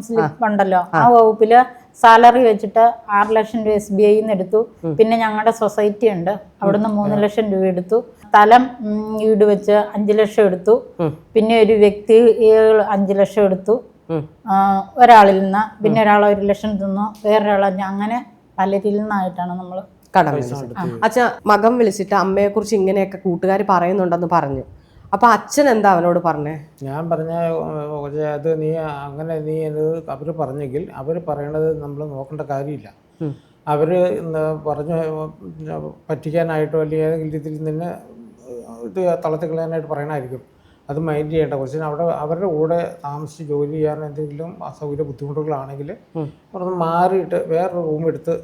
സ്ലിപ്പ് ഉണ്ടല്ലോ, ആ വകുപ്പില് സാലറി വെച്ചിട്ട് 6 ലക്ഷം രൂപ SBI നിന്ന് എടുത്തു. പിന്നെ ഞങ്ങളുടെ സൊസൈറ്റി ഉണ്ട്, അവിടുന്ന് 3 ലക്ഷം രൂപ എടുത്തു. സ്ഥലം വീട് വെച്ച് 5 ലക്ഷം എടുത്തു. പിന്നെ ഒരു വ്യക്തി 5 ലക്ഷം എടുത്തു ഒരാളിൽ നിന്ന്. പിന്നെ ഒരാൾ 1 ലക്ഷം തന്നു, വേറൊരാൾ. അങ്ങനെ പലരിൽ നിന്നായിട്ടാണ് നമ്മൾ കടം. അച്ഛൻ മകൻ വിളിച്ചിട്ട് അമ്മയെ കുറിച്ച് ഇങ്ങനെയൊക്കെ കൂട്ടുകാർ പറയുന്നുണ്ടെന്ന് പറഞ്ഞു. അപ്പൊ അച്ഛൻ എന്താ അവനോട് പറഞ്ഞേ? ഞാൻ പറഞ്ഞ അത് നീ അങ്ങനെ നീ അവർ പറഞ്ഞെങ്കിൽ അവർ പറയണത് നമ്മൾ നോക്കേണ്ട കാര്യമില്ല. അവർ പറഞ്ഞു പറ്റിക്കാനായിട്ടോ അല്ലെങ്കിൽ ഏതെങ്കിലും രീതിയിൽ നിന്ന് ഇത് തളർത്തി കളയാനായിട്ട് പറയണമായിരിക്കും. അത് മൈൻഡ് ചെയ്യേണ്ട. ക്വസ്റ്റ്യൻ അവിടെ അവരുടെ കൂടെ താമസിച്ച് ജോലി ചെയ്യാൻ എന്തെങ്കിലും അസൗകര്യ ബുദ്ധിമുട്ടുകളാണെങ്കിൽ അവിടെ മാറിയിട്ട് വേറൊരു റൂം എടുത്ത്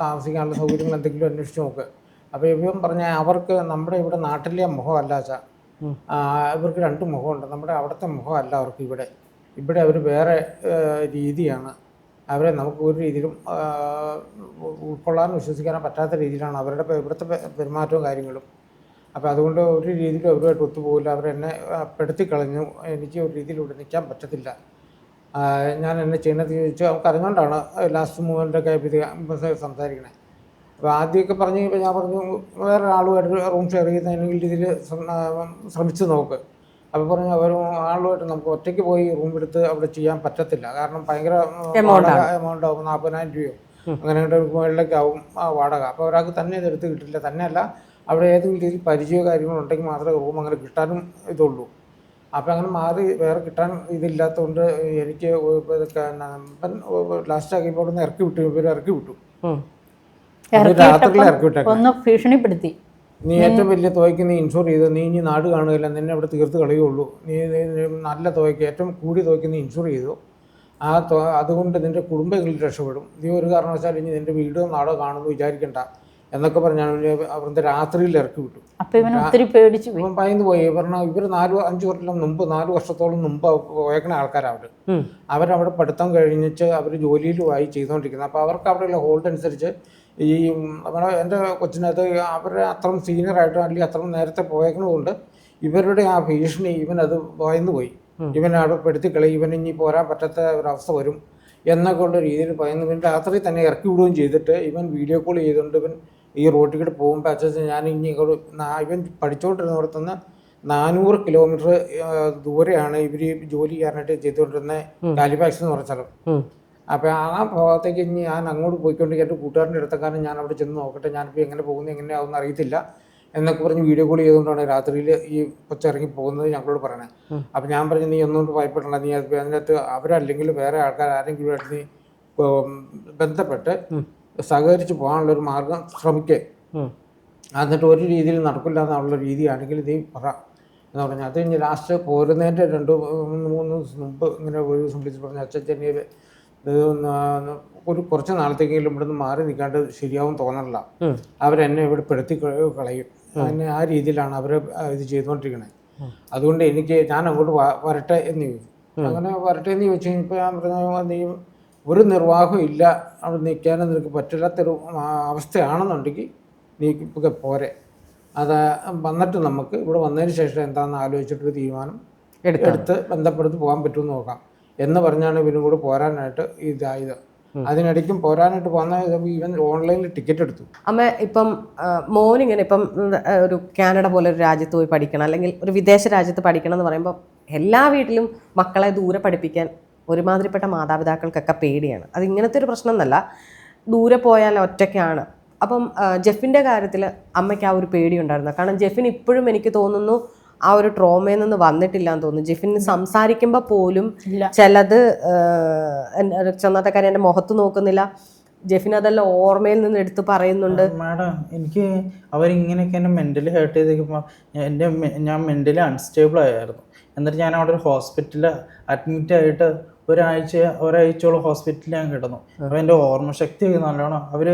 താമസിക്കാനുള്ള സൗകര്യങ്ങൾ എന്തെങ്കിലും അന്വേഷിച്ച് നോക്ക്. അപ്പോൾ ഇവൻ പറഞ്ഞ അവർക്ക് നമ്മുടെ ഇവിടെ നാട്ടിലെ മുഖമല്ല വെച്ചാൽ ഇവർക്ക് 2 മുഖമുണ്ട്. നമ്മുടെ അവിടുത്തെ മുഖമല്ല അവർക്ക് ഇവിടെ അവർ വേറെ രീതിയാണ്. അവരെ നമുക്ക് ഒരു രീതിയിലും ഉൾക്കൊള്ളാനും വിശ്വസിക്കാനും പറ്റാത്ത രീതിയിലാണ് അവരുടെ ഇവിടുത്തെ പെരുമാറ്റവും കാര്യങ്ങളും. അപ്പോൾ അതുകൊണ്ട് ഒരു രീതിയിലും അവരുമായിട്ട് ഒത്തുപോകില്ല. അവരെന്നെ പെടുത്തിക്കളഞ്ഞു. എനിക്ക് ഒരു രീതിയിൽ ഇവിടെ നിൽക്കാൻ പറ്റത്തില്ല. ഞാൻ എന്നെ ചെയ്യണമെന്ന് ചോദിച്ചു. അവർക്ക് അറിഞ്ഞുകൊണ്ടാണ് ലാസ്റ്റ് മൂവ്മെൻ്റൊക്കെ സംസാരിക്കണേ. അപ്പോൾ ആദ്യമൊക്കെ പറഞ്ഞു കഴിഞ്ഞപ്പോൾ ഞാൻ പറഞ്ഞു വേറെ ആളുമായിട്ട് റൂം ഷെയർ ചെയ്യുന്നതിനെങ്കിൽ രീതിയിൽ ശ്രമിച്ചു നോക്ക്. അപ്പോൾ പറഞ്ഞു ആളുമായിട്ട് നമുക്ക് ഒറ്റയ്ക്ക് പോയി റൂം എടുത്ത് അവിടെ ചെയ്യാൻ പറ്റത്തില്ല. കാരണം ഭയങ്കര എമൗണ്ട് ആവും, 40,000 രൂപയോ അങ്ങനെ മുകളിലേക്ക് ആവും വാടക. അപ്പോൾ ഒരാൾക്ക് തന്നെ ഇതെടുത്ത് കിട്ടില്ല. തന്നെയല്ല അവിടെ ഏതെങ്കിലും രീതിയിൽ പരിചയമോ കാര്യങ്ങളുണ്ടെങ്കിൽ മാത്രമേ റൂം അങ്ങനെ കിട്ടാനും ഇതുള്ളൂ. അപ്പോൾ അങ്ങനെ മാറി വേറെ കിട്ടാൻ ഇതില്ലാത്തതുകൊണ്ട് എനിക്ക് ലാസ്റ്റ് ആക്കിയപ്പോൾ ഇവിടെ നിന്ന് ഇറക്കി വിട്ടു. രാത്രിയിൽ ഇറക്കി വിട്ടേക്കാം. ഭീഷണിപ്പെടുത്തി. നീ ഏറ്റവും വലിയ തുകയ്ക്ക് നീ ഇൻഷുർ ചെയ്ത് നീ ഇനി നാട് കാണുകയില്ല, നിന്നെ അവിടെ തീർത്ത് കളയുള്ളൂ. നീ നല്ല തുകയ്ക്ക് ഏറ്റവും കൂടിയ തുകയ്ക്ക് നീ ഇൻഷുർ ചെയ്തു. അതുകൊണ്ട് നിൻ്റെ കുടുംബങ്ങളിൽ രക്ഷപ്പെടും. നീ ഒരു കാരണവശാലും ഇനി നിൻ്റെ വീടോ നാടോ കാണുമെന്ന് വിചാരിക്കണ്ട എന്നൊക്കെ പറഞ്ഞാണ് അവരുടെ രാത്രിയിൽ ഇറക്കി വിട്ടു. ഇവൻ ഭയന്ന് പോയി. ഇവർ 4-5 കൊല്ലം മുമ്പ് 4 വർഷത്തോളം മുമ്പ് പോയേക്കണ ആൾക്കാരാണ്. അവരവിടെ പഠിത്തം കഴിഞ്ഞിട്ട് അവർ ജോലിയിലുമായി ചെയ്തുകൊണ്ടിരിക്കുന്നത്. അപ്പോൾ അവർക്ക് അവിടെയുള്ള ഹോൾഡ് അനുസരിച്ച് ഈ നമ്മുടെ എൻ്റെ കൊച്ചിനകത്ത് അവരുടെ അത്രയും സീനിയറായിട്ടോ അല്ലെങ്കിൽ അത്രയും നേരത്തെ പോയേക്കണതുകൊണ്ട് ഇവരുടെ ആ ഭീഷണി ഇവനത് ഭയന്ന് പോയി. ഇവൻ അവിടെ പെടുത്തിക്കളയും, ഇവൻ ഇനി പോരാൻ പറ്റാത്ത ഒരവസ്ഥ വരും എന്നൊക്കെ ഉള്ള രീതിയിൽ ഭയന്ന് ഇവൻ രാത്രി തന്നെ ഇറക്കി വിടുകയും ചെയ്തിട്ട് ഇവൻ വീഡിയോ കോൾ ചെയ്തുകൊണ്ട് ഇവൻ ഈ റോട്ടിൽ കൂടെ പോകുമ്പോൾ അച്ഛൻ ഞാൻ ഇനി ഇവൻ പഠിച്ചുകൊണ്ടിരുന്നിടത്തുനിന്ന് 400 കിലോമീറ്റർ ദൂരെയാണ് ഇവർ ജോലി ചെയ്യാനായിട്ട് ചെയ്തുകൊണ്ടിരുന്നത് കാലിഫാക്സ് എന്ന് പറഞ്ഞ സ്ഥലം. അപ്പോൾ ആ ഭാഗത്തേക്ക് ഇനി ഞാൻ അങ്ങോട്ട് പോയിക്കൊണ്ടെങ്കിൽ എൻ്റെ കൂട്ടുകാരൻ്റെ അടുത്തക്കാരൻ ഞാൻ അവിടെ ചെന്ന് നോക്കട്ടെ, ഞാനിപ്പോൾ എങ്ങനെ പോകുന്നത് എങ്ങനെയാവുമെന്ന് അറിയത്തില്ല എന്നൊക്കെ പറഞ്ഞ് വീഡിയോ കോൾ ചെയ്തുകൊണ്ടാണ് രാത്രിയിൽ ഈ കൊച്ചിറങ്ങി പോകുന്നത് ഞങ്ങളോട് പറയണേ. അപ്പോൾ ഞാൻ പറഞ്ഞു നീ ഒന്നുകൊണ്ട് ഭയപ്പെടണ്ട, നീ അതിനകത്ത് അവരല്ലെങ്കിൽ വേറെ ആൾക്കാർ ആരെങ്കിലും ആയിട്ട് നീ ബന്ധപ്പെട്ട് സഹകരിച്ച് പോകാനുള്ളൊരു മാർഗം ശ്രമിക്കുക. എന്നിട്ട് ഒരു രീതിയിൽ നടക്കില്ല എന്നുള്ള രീതിയാണെങ്കിൽ നീ പറ എന്ന് പറഞ്ഞു. അത് കഴിഞ്ഞ് ലാസ്റ്റ് പോരുന്നതിൻ്റെ 2-3 ദിവസം മുമ്പ് ഇങ്ങനെ ഒരു ദിവസം വിളിച്ച് പറഞ്ഞു അച്ഛൻ ഒരു കുറച്ച് നാളത്തേക്കെങ്കിലും ഇവിടെ നിന്ന് മാറി നിൽക്കാണ്ട് ശരിയാവും തോന്നണില്ല, അവരെന്നെ ഇവിടെ പെടുത്തി കളയും. അങ്ങനെ ആ രീതിയിലാണ് അവർ ഇത് ചെയ്തുകൊണ്ടിരിക്കണേ. അതുകൊണ്ട് ഞാൻ അങ്ങോട്ട് വരട്ടെ എന്ന് ചോദിച്ചു. അങ്ങനെ വരട്ടെ എന്ന് ചോദിച്ചു കഴിഞ്ഞപ്പോൾ ഞാൻ പറഞ്ഞു നീ ഒരു നിർവാഹം ഇല്ല, അവിടെ നിൽക്കാനും നിനക്ക് പറ്റില്ലാത്തൊരു അവസ്ഥയാണെന്നുണ്ടെങ്കിൽ നീ ഇപ്പോൾ പോരെ. അത് വന്നിട്ട് നമുക്ക് ഇവിടെ വന്നതിന് ശേഷം എന്താണെന്ന് ആലോചിച്ചിട്ടൊരു തീരുമാനം എടുത്ത് ബന്ധപ്പെടുത്തി പോകാൻ പറ്റുമെന്ന് നോക്കാം എന്ന് പറഞ്ഞാണ് ഇവനും കൂടെ പോരാനായിട്ട് ഇതായത്. അതിനിടയ്ക്കും പോരാനായിട്ട് പോകുന്ന ഇവൻ ഓൺലൈനിൽ ടിക്കറ്റ് എടുത്തു. അമ്മ ഇപ്പം മോനിങ്ങനെ ഇപ്പം ഒരു കാനഡ പോലെ ഒരു രാജ്യത്ത് പോയി പഠിക്കണം അല്ലെങ്കിൽ ഒരു വിദേശ രാജ്യത്ത് പഠിക്കണം എന്ന് പറയുമ്പോൾ എല്ലാ വീട്ടിലും മക്കളെ ദൂരെ പഠിപ്പിക്കാൻ ഒരുമാതിരിപ്പെട്ട മാതാപിതാക്കൾക്കൊക്കെ പേടിയാണ്. അത് ഇങ്ങനത്തെ ഒരു പ്രശ്നം എന്നല്ല, ദൂരെ പോയാൽ ഒറ്റയ്ക്കാണ്, അപ്പം ജെഫിൻ്റെ കാര്യത്തിൽ അമ്മയ്ക്ക് ആ ഒരു പേടിയുണ്ടായിരുന്നു. കാരണം ജെഫിന് ഇപ്പോഴും എനിക്ക് തോന്നുന്നു ആ ഒരു ട്രോമയിൽ നിന്ന് വന്നിട്ടില്ല എന്ന് തോന്നുന്നു. ജെഫിന് സംസാരിക്കുമ്പോൾ പോലും ചിലത് ചെന്നത്തെ കാര്യം എൻ്റെ മുഖത്ത് നോക്കുന്നില്ല. ജെഫിന് അതെല്ലാം ഓർമ്മയിൽ നിന്ന് എടുത്ത് പറയുന്നുണ്ട്. മാഡം എനിക്ക് അവരിങ്ങനെയൊക്കെ എന്നെ മെൻ്റലി ഹേർട്ട് ചെയ്തേക്കുമ്പോൾ ഞാൻ മെൻ്റലി അൺസ്റ്റേബിൾ ആയിരുന്നു. എന്നിട്ട് ഞാൻ അവിടെ ഒരു ഹോസ്പിറ്റലിൽ അഡ്മിറ്റ് ആയിട്ട് ഒരാഴ്ചയോളം ഹോസ്പിറ്റലിൽ ഞാൻ കിടന്നു. അപ്പോൾ എൻ്റെ ഓർമ്മശക്തി നല്ലോണം അവർ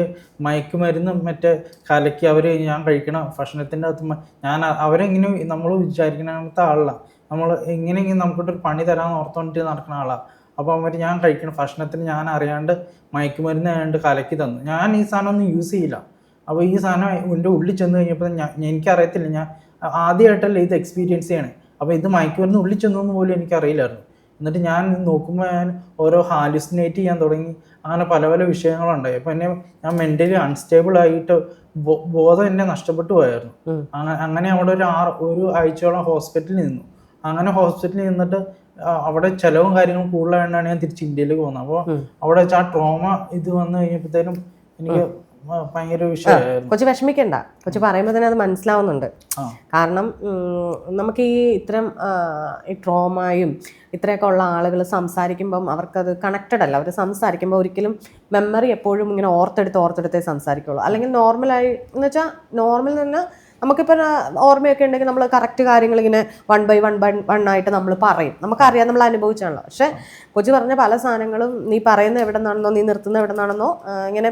മയക്കുമരുന്ന് മറ്റേ കലക്കി ഞാൻ കഴിക്കണ ഭക്ഷണത്തിൻ്റെ അകത്ത് ഞാൻ അവരെങ്ങനെ നമ്മൾ വിചാരിക്കണത്തെ ആളല്ല. നമ്മൾ എങ്ങനെയെങ്കിലും നമുക്കിട്ടൊരു പണി തരാമെന്ന് ഓർത്തോണ്ടിട്ട് നടക്കുന്ന ആളാണ്. അപ്പോൾ ഞാൻ കഴിക്കുന്ന ഭക്ഷണത്തിന് ഞാൻ അറിയാണ്ട് മയക്കുമരുന്ന് ആയതുകൊണ്ട് കലക്കി തന്നു. ഞാൻ ഈ സാധനം ഒന്നും യൂസ് ചെയ്യില്ല. അപ്പോൾ ഈ സാധനം എൻ്റെ ഉള്ളിൽ ചെന്ന് കഴിഞ്ഞപ്പോൾ എനിക്കറിയത്തില്ല, ഞാൻ ആദ്യമായിട്ടല്ല ഇത് എക്സ്പീരിയൻസ് ചെയ്യണേ. അപ്പോൾ ഇത് മയക്കുമരുന്ന് ഉള്ളിൽ ചെന്നു പോലും എനിക്കറിയില്ലായിരുന്നു. എന്നിട്ട് ഞാൻ നോക്കുമ്പോൾ ഞാൻ ഓരോ ഹാലുസിനേറ്റ് ചെയ്യാൻ തുടങ്ങി. അങ്ങനെ പല പല വിഷയങ്ങളുണ്ടായി. അപ്പോൾ ഞാൻ മെൻ്റലി അൺസ്റ്റേബിൾ ആയിട്ട് ബോധം എന്നെ നഷ്ടപ്പെട്ടു പോയായിരുന്നു. അങ്ങനെ അവിടെ ഒരു ആഴ്ചയോളം ഹോസ്പിറ്റലിൽ നിന്നു. അങ്ങനെ ഹോസ്പിറ്റലിൽ നിന്നിട്ട് അവിടെ ചിലവും കാര്യങ്ങളും കൂടുതലായിട്ടാണ് ഞാൻ തിരിച്ച് ഇന്ത്യയിലേക്ക് പോകുന്നത്. അപ്പോൾ അവിടെ വെച്ച് ആ ട്രോമ ഇത് വന്നു കഴിഞ്ഞപ്പോഴത്തേനും എനിക്ക് ഭയങ്കര വിഷയമായിരുന്നു. കൊച്ചു വിഷമിക്കണ്ട, കൊച്ചു പറയുമ്പോൾ തന്നെ അത് മനസ്സിലാവുന്നുണ്ട്. കാരണം നമുക്ക് ഇത്തരം ഈ ട്രോമയും ഇത്രയൊക്കെ ഉള്ള ആളുകൾ സംസാരിക്കുമ്പം അവർക്കത് കണക്റ്റഡ് അല്ല. അവർ സംസാരിക്കുമ്പോൾ ഒരിക്കലും മെമ്മറി എപ്പോഴും ഇങ്ങനെ ഓർത്തെടുത്തേ സംസാരിക്കുള്ളൂ. അല്ലെങ്കിൽ നോർമലായി എന്ന് വെച്ചാൽ നോർമൽ തന്നെ നമുക്കിപ്പോൾ ഓർമ്മയൊക്കെ ഉണ്ടെങ്കിൽ നമ്മൾ കറക്റ്റ് കാര്യങ്ങൾ ഇങ്ങനെ വൺ ബൈ വൺ ആയിട്ട് നമ്മൾ പറയും. നമുക്കറിയാം, നമ്മൾ അനുഭവിച്ചാണല്ലോ. പക്ഷെ കൊച്ചു പറഞ്ഞ പല സാധനങ്ങളും നീ പറയുന്ന എവിടെ നിന്നാണെന്നോ നീ നിർത്തുന്ന എവിടെ നിന്നാണെന്നോ ഇങ്ങനെ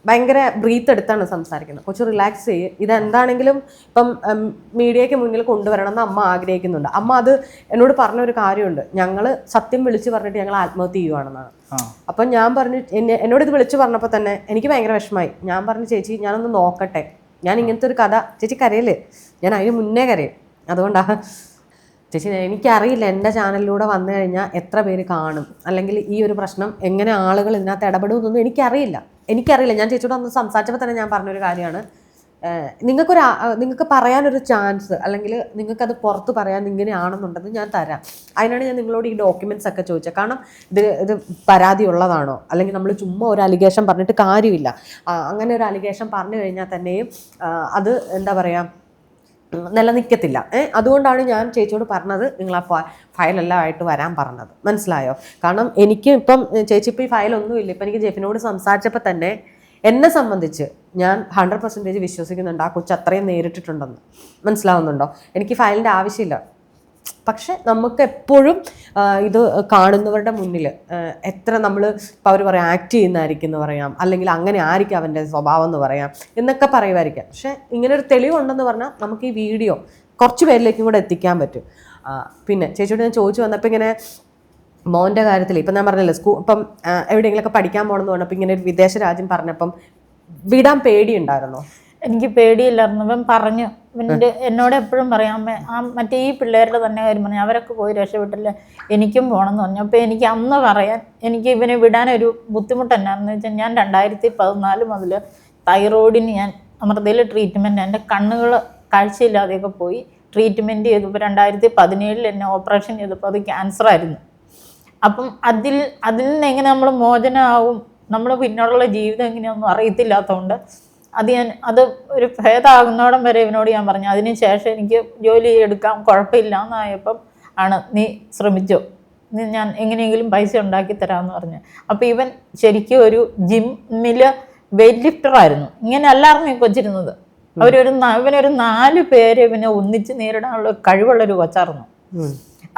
ഭയങ്കര ബ്രീത്ത് എടുത്താണ് സംസാരിക്കുന്നത്. കൊച്ചു റിലാക്സ് ചെയ്യും. ഇതെന്താണെങ്കിലും ഇപ്പം മീഡിയയ്ക്ക് മുന്നിൽ കൊണ്ടുവരണം എന്ന് അമ്മ ആഗ്രഹിക്കുന്നുണ്ട്. അമ്മ അത് എന്നോട് പറഞ്ഞൊരു കാര്യമുണ്ട്, ഞങ്ങൾ സത്യം വിളിച്ചു പറഞ്ഞിട്ട് ഞങ്ങൾ ആത്മഹത്യ ചെയ്യുവാണെന്നാണ്. അപ്പം ഞാൻ പറഞ്ഞു, എന്നോട് ഇത് വിളിച്ചു പറഞ്ഞപ്പോൾ തന്നെ എനിക്ക് ഭയങ്കര വിഷമമായി. ഞാൻ പറഞ്ഞു, ചേച്ചി ഞാനൊന്ന് നോക്കട്ടെ, ഞാൻ ഇങ്ങനത്തെ ഒരു കഥ, ചേച്ചി കരയല്ലേ, ഞാൻ അതിന് മുന്നേ കരയും. അതുകൊണ്ടാണ് ചേച്ചി, എനിക്കറിയില്ല എൻ്റെ ചാനലിലൂടെ വന്നു കഴിഞ്ഞാൽ എത്ര പേര് കാണും, അല്ലെങ്കിൽ ഈ ഒരു പ്രശ്നം എങ്ങനെ ആളുകൾ ഇതിനകത്ത് ഇടപെടുമെന്നൊന്നും എനിക്കറിയില്ല. ഞാൻ ചേച്ചിയോട് അന്ന് സംസാരിച്ചപ്പോൾ തന്നെ ഞാൻ പറഞ്ഞൊരു കാര്യമാണ്, നിങ്ങൾക്ക് പറയാനൊരു ചാൻസ്, അല്ലെങ്കിൽ നിങ്ങൾക്കത് പുറത്ത് പറയാൻ ഇങ്ങനെയാണെന്നുണ്ടെന്ന് ഞാൻ തരാം. അതിനാണ് ഞാൻ നിങ്ങളോട് ഈ ഡോക്യുമെൻറ്റ്സ് ഒക്കെ ചോദിച്ചത്. കാരണം ഇത് പരാതി ഉള്ളതാണോ, അല്ലെങ്കിൽ നമ്മൾ ചുമ്മാ ഒരു അലിഗേഷൻ പറഞ്ഞിട്ട് കാര്യമില്ല. അങ്ങനെ ഒരു അലിഗേഷൻ പറഞ്ഞു കഴിഞ്ഞാൽ തന്നെയും അത് എന്താ പറയുക, നിലനിൽക്കത്തില്ല. അതുകൊണ്ടാണ് ഞാൻ ചേച്ചിയോട് പറഞ്ഞത് നിങ്ങൾ ആ ഫയലെല്ലാം ആയിട്ട് വരാൻ പറഞ്ഞത്. മനസ്സിലായോ? കാരണം എനിക്ക് ഇപ്പം ചേച്ചി ഇപ്പം ഈ ഫയലൊന്നുമില്ല. ഇപ്പം എനിക്ക് ജെഫിനോട് സംസാരിച്ചപ്പോൾ തന്നെ എന്നെ സംബന്ധിച്ച് ഞാൻ 100% വിശ്വസിക്കുന്നുണ്ട് ആ കൊച്ചു അത്രയും നേരിട്ടിട്ടുണ്ടെന്ന്. മനസ്സിലാവുന്നുണ്ടോ? എനിക്ക് ഫയലിൻ്റെ ആവശ്യമില്ല. പക്ഷെ നമുക്ക് എപ്പോഴും ഇത് കാണുന്നവരുടെ മുന്നിൽ എത്ര നമ്മൾ ഇപ്പോൾ അവർ പറയാം ആക്ട് ചെയ്യുന്നതായിരിക്കും എന്ന് പറയാം, അല്ലെങ്കിൽ അങ്ങനെ ആയിരിക്കും അവൻ്റെ സ്വഭാവം എന്ന് പറയാം എന്നൊക്കെ പറയുമായിരിക്കാം. പക്ഷെ ഇങ്ങനൊരു തെളിവുണ്ടെന്ന് പറഞ്ഞാൽ നമുക്ക് ഈ വീഡിയോ കുറച്ച് പേരിലേക്കും കൂടെ എത്തിക്കാൻ പറ്റും. പിന്നെ ചേച്ചിയോട് ഞാൻ ചോദിച്ചു വന്നപ്പോൾ ഇങ്ങനെ മോൻ്റെ കാര്യത്തിൽ ഇപ്പം ഞാൻ പറഞ്ഞല്ലോ, ഇപ്പം എവിടെയെങ്കിലുമൊക്കെ പഠിക്കാൻ പോകണമെന്ന് പറഞ്ഞപ്പോൾ ഇങ്ങനെ ഒരു വിദേശ രാജ്യം പറഞ്ഞപ്പം വിടാൻ പേടിയുണ്ടായിരുന്നോ? എനിക്ക് പേടിയില്ലായിരുന്നു. ഇവൻ പറഞ്ഞു, എന്നോട് എപ്പോഴും പറയാം, മറ്റേ ഈ പിള്ളേരുടെ തന്നെ കാര്യം പറഞ്ഞു, അവരൊക്കെ പോയി രക്ഷപ്പെട്ടില്ല, എനിക്കും പോകണമെന്ന് പറഞ്ഞു. അപ്പോൾ എനിക്ക് അന്ന് പറയാൻ എനിക്ക് ഇവനെ വിടാനൊരു ബുദ്ധിമുട്ട് എന്നാന്ന് വെച്ചാൽ, ഞാൻ 2014 മുതൽ തൈറോയിഡിന് ഞാൻ അമൃതയിൽ ട്രീറ്റ്മെൻറ്റ്, എൻ്റെ കണ്ണുകൾ കാഴ്ചയില്ലാതെയൊക്കെ പോയി ട്രീറ്റ്മെൻറ്റ് ചെയ്തപ്പോൾ 2017 എന്നെ ഓപ്പറേഷൻ ചെയ്തപ്പോൾ അത് ക്യാൻസറായിരുന്നു. അപ്പം അതിൽ നിന്ന് എങ്ങനെ നമ്മൾ മോചനമാവും, നമ്മൾ പിന്നോടുള്ള ജീവിതം എങ്ങനെയൊന്നും അറിയത്തില്ലാത്തതുകൊണ്ട് അത് ഒരു ഭേദമാകുന്നോടം വരെ ഇവനോട് ഞാൻ പറഞ്ഞു. അതിന് ശേഷം എനിക്ക് ജോലി എടുക്കാം കുഴപ്പമില്ല എന്നായപ്പം ആണ് നീ ശ്രമിച്ചോ, ഞാൻ എങ്ങനെയെങ്കിലും പൈസ ഉണ്ടാക്കി തരാമെന്ന് പറഞ്ഞു. അപ്പോൾ ഇവൻ ശരിക്കും ഒരു ജിമ്മിൽ വെയിറ്റ് ലിഫ്റ്ററായിരുന്നു. ഇങ്ങനെ അല്ലായിരുന്നു ഈ കൊച്ചിരുന്നത്. ഇവനൊരു 4 പേരെ ഇവനെ ഒന്നിച്ച് നേരിടാനുള്ള കഴിവുള്ളൊരു കൊച്ചായിരുന്നു.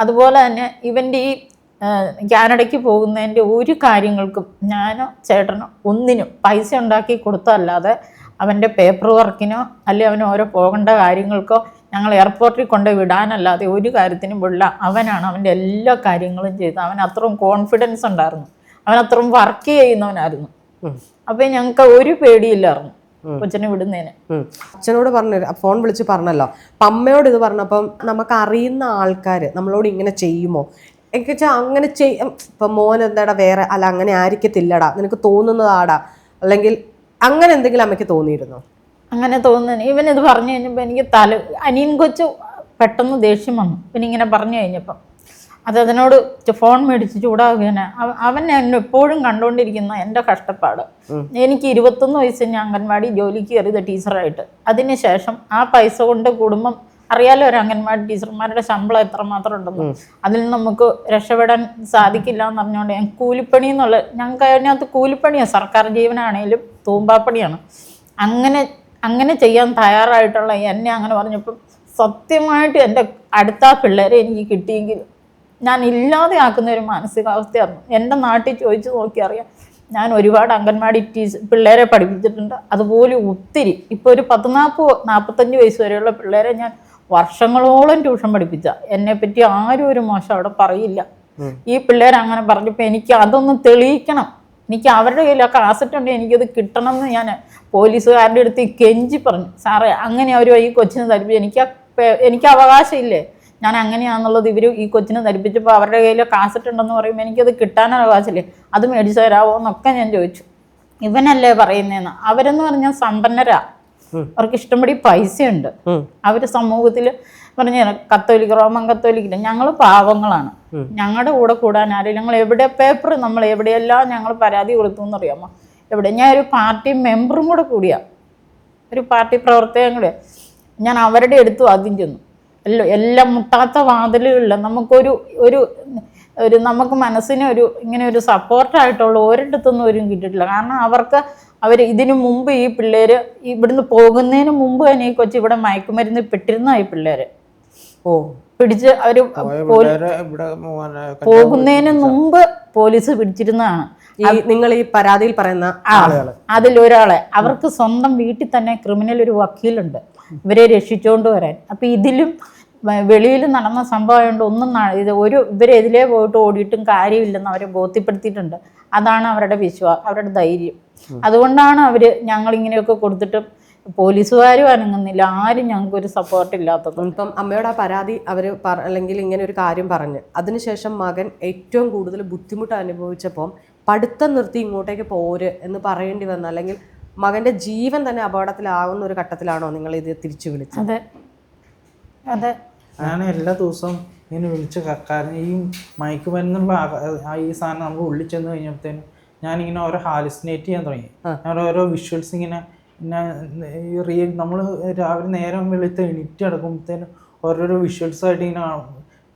അതുപോലെ തന്നെ ഇവൻ്റെ ഈ കാനഡയ്ക്ക് പോകുന്നതിൻ്റെ ഒരു കാര്യങ്ങൾക്കും ഞാനോ ചേട്ടനോ ഒന്നിനും പൈസ ഉണ്ടാക്കി കൊടുത്തല്ലാതെ അവൻ്റെ പേപ്പർ വർക്കിനോ അല്ലെങ്കിൽ അവന് ഓരോ പോകേണ്ട കാര്യങ്ങൾക്കോ ഞങ്ങൾ എയർപോർട്ടിൽ കൊണ്ട് വിടാനല്ലാതെ ഒരു കാര്യത്തിനും വിടില്ല. അവനാണ് അവൻ്റെ എല്ലാ കാര്യങ്ങളും ചെയ്തത്. അവൻ അത്രയും കോൺഫിഡൻസ് ഉണ്ടായിരുന്നു, അവൻ അത്രയും വർക്ക് ചെയ്യുന്നവനായിരുന്നു. അപ്പം ഞങ്ങൾക്ക് ഒരു പേടിയില്ലായിരുന്നു കൊച്ചിനെ വിടുന്നതിന്. അച്ഛനോട് പറഞ്ഞു, ഫോൺ വിളിച്ച് പറഞ്ഞല്ലോ, അപ്പം അമ്മയോട് ഇത് പറഞ്ഞപ്പം നമുക്ക് അറിയുന്ന ആൾക്കാർ നമ്മളോട് ഇങ്ങനെ ചെയ്യുമോ? എനിക്ക് വെച്ചാൽ അങ്ങനെ ഇപ്പം മോൻ എന്താടാ വേറെ അല്ല അങ്ങനെ ആയിരിക്കത്തില്ലടാ, നിനക്ക് തോന്നുന്നതാടാ, അല്ലെങ്കിൽ അങ്ങനെ എന്തെങ്കിലും അമ്മയ്ക്ക് തോന്നിയിരുന്നോ? അങ്ങനെ തോന്നുന്നു. ഇവനിത് പറഞ്ഞു കഴിഞ്ഞപ്പോൾ എനിക്ക് അനിയൻ കൊച്ചു പെട്ടെന്ന് ദേഷ്യം വന്നു. പിന്നെ ഇങ്ങനെ പറഞ്ഞു കഴിഞ്ഞപ്പം അതിനോട് ഫോൺ മേടിച്ച് ചൂടാവുകയാണ്. അവൻ എന്നെ എപ്പോഴും കണ്ടുകൊണ്ടിരിക്കുന്ന എൻ്റെ കഷ്ടപ്പാട്. എനിക്ക് 21 വയസ്സ് ഞാൻ അംഗൻവാടി ജോലിക്ക് കയറിയത് ടീച്ചറായിട്ട്. അതിനുശേഷം ആ പൈസ കൊണ്ട് കുടുംബം അറിയാലോ, ഒരു അംഗൻവാടി ടീച്ചർമാരുടെ ശമ്പളം എത്രമാത്രം ഉണ്ടെന്ന്. അതിൽ നമുക്ക് രക്ഷപ്പെടാൻ സാധിക്കില്ല എന്ന് പറഞ്ഞുകൊണ്ട് ഞാൻ കൂലിപ്പണി ഞങ്ങൾക്ക് അതിനകത്ത് കൂലിപ്പണിയാണ്, സർക്കാർ ജീവനാണേലും തൂമ്പാപ്പണിയാണ്. അങ്ങനെ ചെയ്യാൻ തയ്യാറായിട്ടുള്ള എന്നെ അങ്ങനെ പറഞ്ഞപ്പം സത്യമായിട്ട് എൻ്റെ അടുത്ത പിള്ളേരെ എനിക്ക് കിട്ടിയെങ്കിൽ ഞാൻ ഇല്ലാതെ ആക്കുന്ന ഒരു മാനസികാവസ്ഥയായിരുന്നു. എൻ്റെ നാട്ടിൽ ചോദിച്ചു നോക്കി അറിയാം, ഞാൻ ഒരുപാട് അംഗൻവാടി പിള്ളേരെ പഠിപ്പിച്ചിട്ടുണ്ട്. അതുപോലെ ഒത്തിരി ഇപ്പോൾ ഒരു 40-45 വയസ്സ് വരെയുള്ള പിള്ളേരെ ഞാൻ വർഷങ്ങളോളം ട്യൂഷൻ പഠിപ്പിച്ച. എന്നെപ്പറ്റി ആരും ഒരു മോശം അവിടെ പറയില്ല. ഈ പിള്ളേരങ്ങനെ പറഞ്ഞപ്പോൾ എനിക്ക് അതൊന്ന് തെളിയിക്കണം, എനിക്ക് അവരുടെ കയ്യിൽ ആ കാസറ്റ് ഉണ്ട്, എനിക്കത് കിട്ടണം എന്ന് ഞാൻ പോലീസുകാരുടെ അടുത്ത് കെഞ്ചി പറഞ്ഞു. സാറേ അങ്ങനെ അവർ ഈ കൊച്ചിനെ ധരിപ്പിച്ചു, എനിക്ക് അവകാശമില്ലേ, ഞാൻ അങ്ങനെയാണെന്നുള്ളത് ഇവർ ഈ കൊച്ചിനെ ധരിപ്പിച്ചപ്പോൾ അവരുടെ കയ്യിൽ കാസറ്റ് ഉണ്ടെന്ന് പറയുമ്പോൾ എനിക്കത് കിട്ടാൻ അവകാശമില്ലേ, അത് മേടിച്ചു തരാമോ എന്നൊക്കെ ഞാൻ ചോദിച്ചു. ഇവനല്ലേ പറയുന്നതെന്ന്. അവരെന്ന് പറഞ്ഞാൽ സമ്പന്നരാ, അവർക്ക് ഇഷ്ടംപടി പൈസയുണ്ട്. അവർ സമൂഹത്തിൽ പറഞ്ഞ കത്തോലിക്ക, റോമൻ കത്തോലിക്കില്ല, ഞങ്ങൾ പാവങ്ങളാണ്. ഞങ്ങളുടെ കൂടെ കൂടാൻ ആരെങ്കിലും ഞങ്ങൾ എവിടെ പേപ്പർ നമ്മൾ എവിടെയെല്ലാം ഞങ്ങൾ പരാതി കൊടുത്തു എന്നറിയാമോ? എവിടെ ഞാൻ ഒരു പാർട്ടി മെമ്പറും കൂടെ കൂടിയാ, ഒരു പാർട്ടി പ്രവർത്തകൻ കൂടെ. ഞാൻ അവരുടെ അടുത്തു ആദ്യം ചെന്നു. എല്ലാം മുട്ടാത്ത വാതിലുകളില്ല, നമുക്കൊരു ഒരു ഒരു നമുക്ക് മനസ്സിന് ഇങ്ങനെ ഒരു സപ്പോർട്ടായിട്ടുള്ള ഒരിടത്തൊന്നും ഒരു കിട്ടിയിട്ടില്ല. കാരണം അവർ ഇതിനു മുമ്പ് ഈ പിള്ളേർ ഇവിടുന്ന് പോകുന്നതിന് മുമ്പ് തന്നെ ഈ കൊച്ചു ഇവിടെ മയക്കുമരുന്ന് പെട്ടിരുന്ന ഈ പിള്ളേര് പിടിച്ച് അവർ പോകുന്നതിന് മുമ്പ് പോലീസ് പിടിച്ചിരുന്നതാണ്. നിങ്ങൾ ഈ പരാതിയിൽ പറയുന്ന അതിലൊരാളെ അവർക്ക് സ്വന്തം വീട്ടിൽ തന്നെ ക്രിമിനൽ ഒരു വക്കീലുണ്ട് ഇവരെ രക്ഷിച്ചുകൊണ്ട് വരാൻ. അപ്പൊ ഇതിലും വെളിയിൽ നടന്ന സംഭവമായതുകൊണ്ട് ഇവരെതിലേ പോയിട്ട് ഓടിയിട്ടും കാര്യമില്ലെന്ന് അവരെ ബോധ്യപ്പെടുത്തിയിട്ടുണ്ട്. അതാണ് അവരുടെ അവരുടെ ധൈര്യം. അതുകൊണ്ടാണ് ഞങ്ങളിങ്ങനെയൊക്കെ കൊടുത്തിട്ടും പോലീസുകാരും അനങ്ങുന്നില്ല, ആരും ഞങ്ങൾക്കൊരു സപ്പോർട്ട് ഇല്ലാത്തത്. ഇപ്പം അമ്മയോട് ആ പരാതി അല്ലെങ്കിൽ ഇങ്ങനെ ഒരു കാര്യം പറഞ്ഞ് അതിനുശേഷം മകൻ ഏറ്റവും കൂടുതൽ ബുദ്ധിമുട്ട് അനുഭവിച്ചപ്പോൾ പഠിത്തം നിർത്തി ഇങ്ങോട്ടേക്ക് പോര് എന്ന് പറയേണ്ടി വന്ന, അല്ലെങ്കിൽ മകന്റെ ജീവൻ തന്നെ അപകടത്തിലാവുന്ന ഒരു ഘട്ടത്തിലാണോ നിങ്ങൾ ഇത് തിരിച്ചു വിളിച്ചത്? അതെ അതെ. ഞാൻ എല്ലാ ദിവസവും ഇങ്ങനെ വിളിച്ച് കാരണം ഈ മയക്കുമരുന്നുള്ള ഈ സാധനം നമ്മൾ ഉള്ളിൽ ചെന്ന് കഴിഞ്ഞപ്പോഴത്തേനും ഞാനിങ്ങനെ ഓരോ ഹാലിസിനേറ്റ് ചെയ്യാൻ തുടങ്ങി. ഞാൻ ഓരോ വിഷ്വൽസ് ഇങ്ങനെ നമ്മൾ രാവിലെ നേരം വെളുത്ത് എണീറ്റ് കിടക്കുമ്പോഴത്തേനും ഓരോരോ വിഷ്വൽസായിട്ട്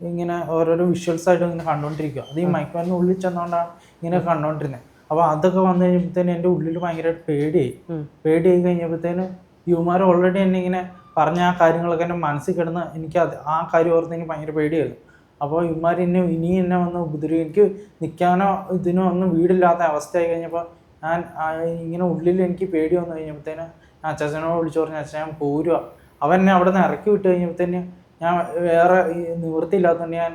ഇങ്ങനെ ഓരോരോ വിഷ്വൽസായിട്ട് ഇങ്ങനെ കണ്ടുകൊണ്ടിരിക്കുക. അത് ഈ മയക്കുമരുന്ന് ഉള്ളിൽ ചെന്നുകൊണ്ടാണ് ഇങ്ങനെ കണ്ടുകൊണ്ടിരുന്നത്. അപ്പോൾ അതൊക്കെ വന്നു കഴിഞ്ഞപ്പോഴത്തേനും എൻ്റെ ഉള്ളിൽ ഭയങ്കരമായിട്ട് പേടിയായി കഴിഞ്ഞപ്പോഴത്തേനും യുവമാർ ഓൾറെഡി എന്നെ ഇങ്ങനെ പറഞ്ഞ ആ കാര്യങ്ങളൊക്കെ എൻ്റെ മനസ്സിൽ കിടന്ന് എനിക്ക് ആ കാര്യം ഓർത്ത് എനിക്ക് ഭയങ്കര പേടിയായിരുന്നു. അപ്പോൾ യുവമാർ ഇനി എന്നെ വന്ന് ഉപദ്രവിക്കും, എനിക്ക് നിൽക്കാനോ ഇതിനോ ഒന്നും വീടില്ലാത്ത അവസ്ഥയായി കഴിഞ്ഞപ്പോൾ ഞാൻ ഇങ്ങനെ ഉള്ളിൽ എനിക്ക് പേടി വന്നു കഴിഞ്ഞപ്പോഴത്തേന് ഞാൻ അച്ചാച്ചനോട് വിളിച്ചു പറഞ്ഞു, അച്ഛൻ ഞാൻ പോരുക. അവൻ എന്നെ അവിടെ നിന്ന് ഇറക്കി വിട്ട് കഴിഞ്ഞപ്പോഴത്തേന് ഞാൻ വേറെ നിവൃത്തിയില്ലാത്തതുകൊണ്ട് ഞാൻ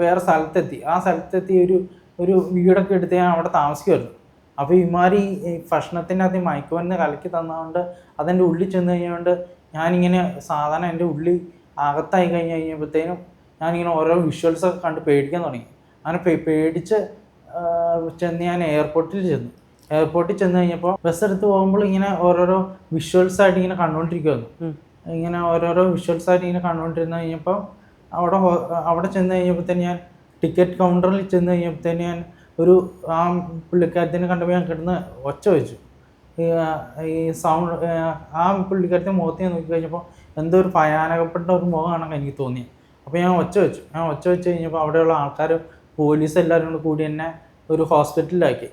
വേറെ സ്ഥലത്തെത്തി. ആ സ്ഥലത്തെത്തി ഒരു വീടൊക്കെ എടുത്ത് ഞാൻ അവിടെ താമസിക്കുമായിരുന്നു. അപ്പോൾ ഇമാരി ഈ ഭക്ഷണത്തിനകത്ത് മയക്കുമരുന്ന് കലക്കി തന്നതുകൊണ്ട് അതെൻ്റെ ഉള്ളിൽ ചെന്ന് കഴിഞ്ഞുകൊണ്ട് ഞാനിങ്ങനെ സാധാരണ എൻ്റെ ഉള്ളിൽ അകത്തായി കഴിഞ്ഞപ്പോഴത്തേനും ഞാനിങ്ങനെ ഓരോ വിഷ്വൽസൊക്കെ കണ്ട് പേടിക്കാൻ തുടങ്ങി. അങ്ങനെ പേടിച്ച് ചെന്ന് ഞാൻ എയർപോർട്ടിൽ ചെന്ന് കഴിഞ്ഞപ്പോൾ ബസ് എടുത്ത് പോകുമ്പോൾ ഇങ്ങനെ ഓരോരോ വിഷ്വൽസായിട്ട് ഇങ്ങനെ കണ്ടുകൊണ്ടിരിക്കുമായിരുന്നു. ഇങ്ങനെ ഓരോരോ വിഷ്വൽസായിട്ട് ഇങ്ങനെ കണ്ടുകൊണ്ടിരുന്ന് കഴിഞ്ഞപ്പോൾ അവിടെ ചെന്ന് കഴിഞ്ഞപ്പോഴത്തേന് ഞാൻ ടിക്കറ്റ് കൗണ്ടറിൽ ചെന്ന് കഴിഞ്ഞപ്പോഴത്തേന് ഞാൻ ആ പുള്ളിക്കാരത്തിനെ കണ്ടപ്പോൾ ഞാൻ കിടന്ന് ഒച്ച വെച്ചു. ഈ സൗണ്ട് ആ പുള്ളിക്കാരത്തെ മുഖത്ത് ഞാൻ നോക്കി കഴിഞ്ഞപ്പോൾ എന്തോ ഒരു ഭയാനകപ്പെട്ട ഒരു മുഖമാണെന്ന് എനിക്ക് തോന്നിയത്. അപ്പോൾ ഞാൻ ഒച്ച വെച്ച് കഴിഞ്ഞപ്പോൾ അവിടെയുള്ള ആൾക്കാർ പോലീസ് എല്ലാവരും കൂടി എന്നെ ഒരു ഹോസ്പിറ്റലിലാക്കി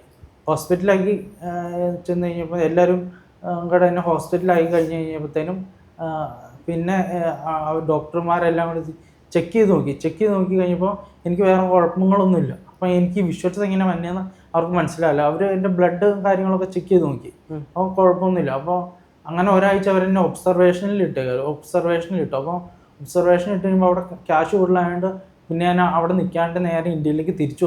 ചെന്ന് കഴിഞ്ഞപ്പോൾ എല്ലാവരും കൂടെ എന്നെ ഹോസ്പിറ്റലായി കഴിഞ്ഞപ്പോഴത്തേനും പിന്നെ ഡോക്ടർമാരെല്ലാം കൂടി ചെക്ക് ചെയ്ത് നോക്കി കഴിഞ്ഞപ്പോൾ എനിക്ക് വേറെ കുഴപ്പങ്ങളൊന്നുമില്ല. അപ്പോൾ എനിക്ക് വിഷ്വൽസ് എങ്ങനെ വന്നതെന്ന് അവർക്ക് മനസ്സിലാവില്ല. അവർ എൻ്റെ ബ്ലഡ് കാര്യങ്ങളൊക്കെ ചെക്ക് ചെയ്ത് നോക്കി, അപ്പോൾ കുഴപ്പമൊന്നുമില്ല. അപ്പോൾ അങ്ങനെ ഒരാഴ്ച അവരെന്നെ ഒബ്സർവേഷനിൽ ഇട്ടു. അപ്പോൾ ഒബ്സർവേഷൻ ഇട്ട് കഴിയുമ്പോൾ അവിടെ ക്യാഷ് കൂടുതലായതുകൊണ്ട് പിന്നെ ഞാൻ അവിടെ നിൽക്കാണ്ട് നേരെ ഇന്ത്യയിലേക്ക് തിരിച്ചു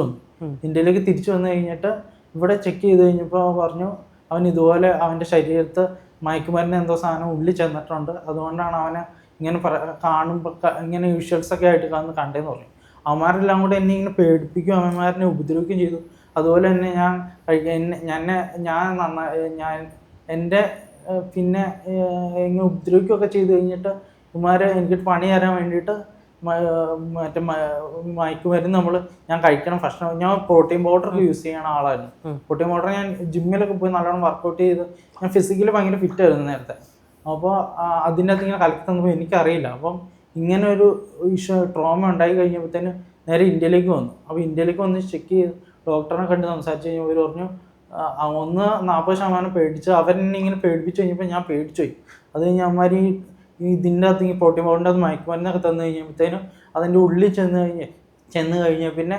വന്നു കഴിഞ്ഞിട്ട് ഇവിടെ ചെക്ക് ചെയ്ത് കഴിഞ്ഞപ്പോൾ പറഞ്ഞു അവൻ ഇതുപോലെ അവൻ്റെ ശരീരത്ത് മയക്കുമരുന്ന് എന്തോ സാധനം ഉള്ളിൽ ചെന്നിട്ടുണ്ട്, അതുകൊണ്ടാണ് അവനെ ഇങ്ങനെ കാണുമ്പോൾ ഇങ്ങനെ വിഷ്വൽസൊക്കെ ആയിട്ട് കണ്ടതെന്ന് പറഞ്ഞു. അവന്മാരെല്ലാം കൂടെ എന്നെ ഇങ്ങനെ പേടിപ്പിക്കും, അവന്മാരെന്നെ ഉപദ്രവിക്കുകയും ചെയ്തു. അതുപോലെ തന്നെ ഞാൻ എൻ്റെ പിന്നെ ഇങ്ങനെ ഉപദ്രവിക്കുകയൊക്കെ ചെയ്ത് കഴിഞ്ഞിട്ട് ഇവന്മാർ എനിക്ക് പണി തരാൻ വേണ്ടിയിട്ട് മറ്റേ മയക്കുമരുന്ന് ഞാൻ കഴിക്കണം ഭക്ഷണം. ഞാൻ പ്രോട്ടീൻ പൗഡർ യൂസ് ചെയ്യണ ആളായിരുന്നു. പ്രോട്ടീൻ പൗഡർ ഞാൻ ജിമ്മിലൊക്കെ പോയി നല്ലോണം വർക്കൗട്ട് ചെയ്ത് ഞാൻ ഫിസിക്കലി ഭയങ്കര ഫിറ്റ് ആയിരുന്നു നേരത്തെ. അപ്പോൾ അതിൻ്റെ അകത്ത് ഇങ്ങനെ കലക്കി തന്നപ്പോൾ എനിക്കറിയില്ല. അപ്പം ഇങ്ങനെ ഒരു ട്രോമ ഉണ്ടായി കഴിഞ്ഞപ്പോഴത്തേന് നേരെ ഇന്ത്യയിലേക്ക് വന്നു. അപ്പോൾ ഇന്ത്യയിലേക്ക് വന്ന് ചെക്ക് ചെയ്ത് ഡോക്ടറിനെ കണ്ട് സംസാരിച്ച് കഴിഞ്ഞപ്പോൾ അവർ പറഞ്ഞു 40% പേടിച്ച് അവരെന്നെ ഇങ്ങനെ പേടിപ്പിച്ച് കഴിഞ്ഞപ്പോൾ ഞാൻ പേടിച്ചു പോയി. അത് കഴിഞ്ഞ് അമ്മമാർ ഇതിൻ്റെ അകത്ത് ഈ പ്രോട്ടീൻ പൗഡറിൻ്റെ അത് മയക്കുമരുന്നൊക്കെ തന്നു കഴിഞ്ഞപ്പോഴത്തേനും അതിൻ്റെ ഉള്ളിൽ ചെന്ന് കഴിഞ്ഞാൽ പിന്നെ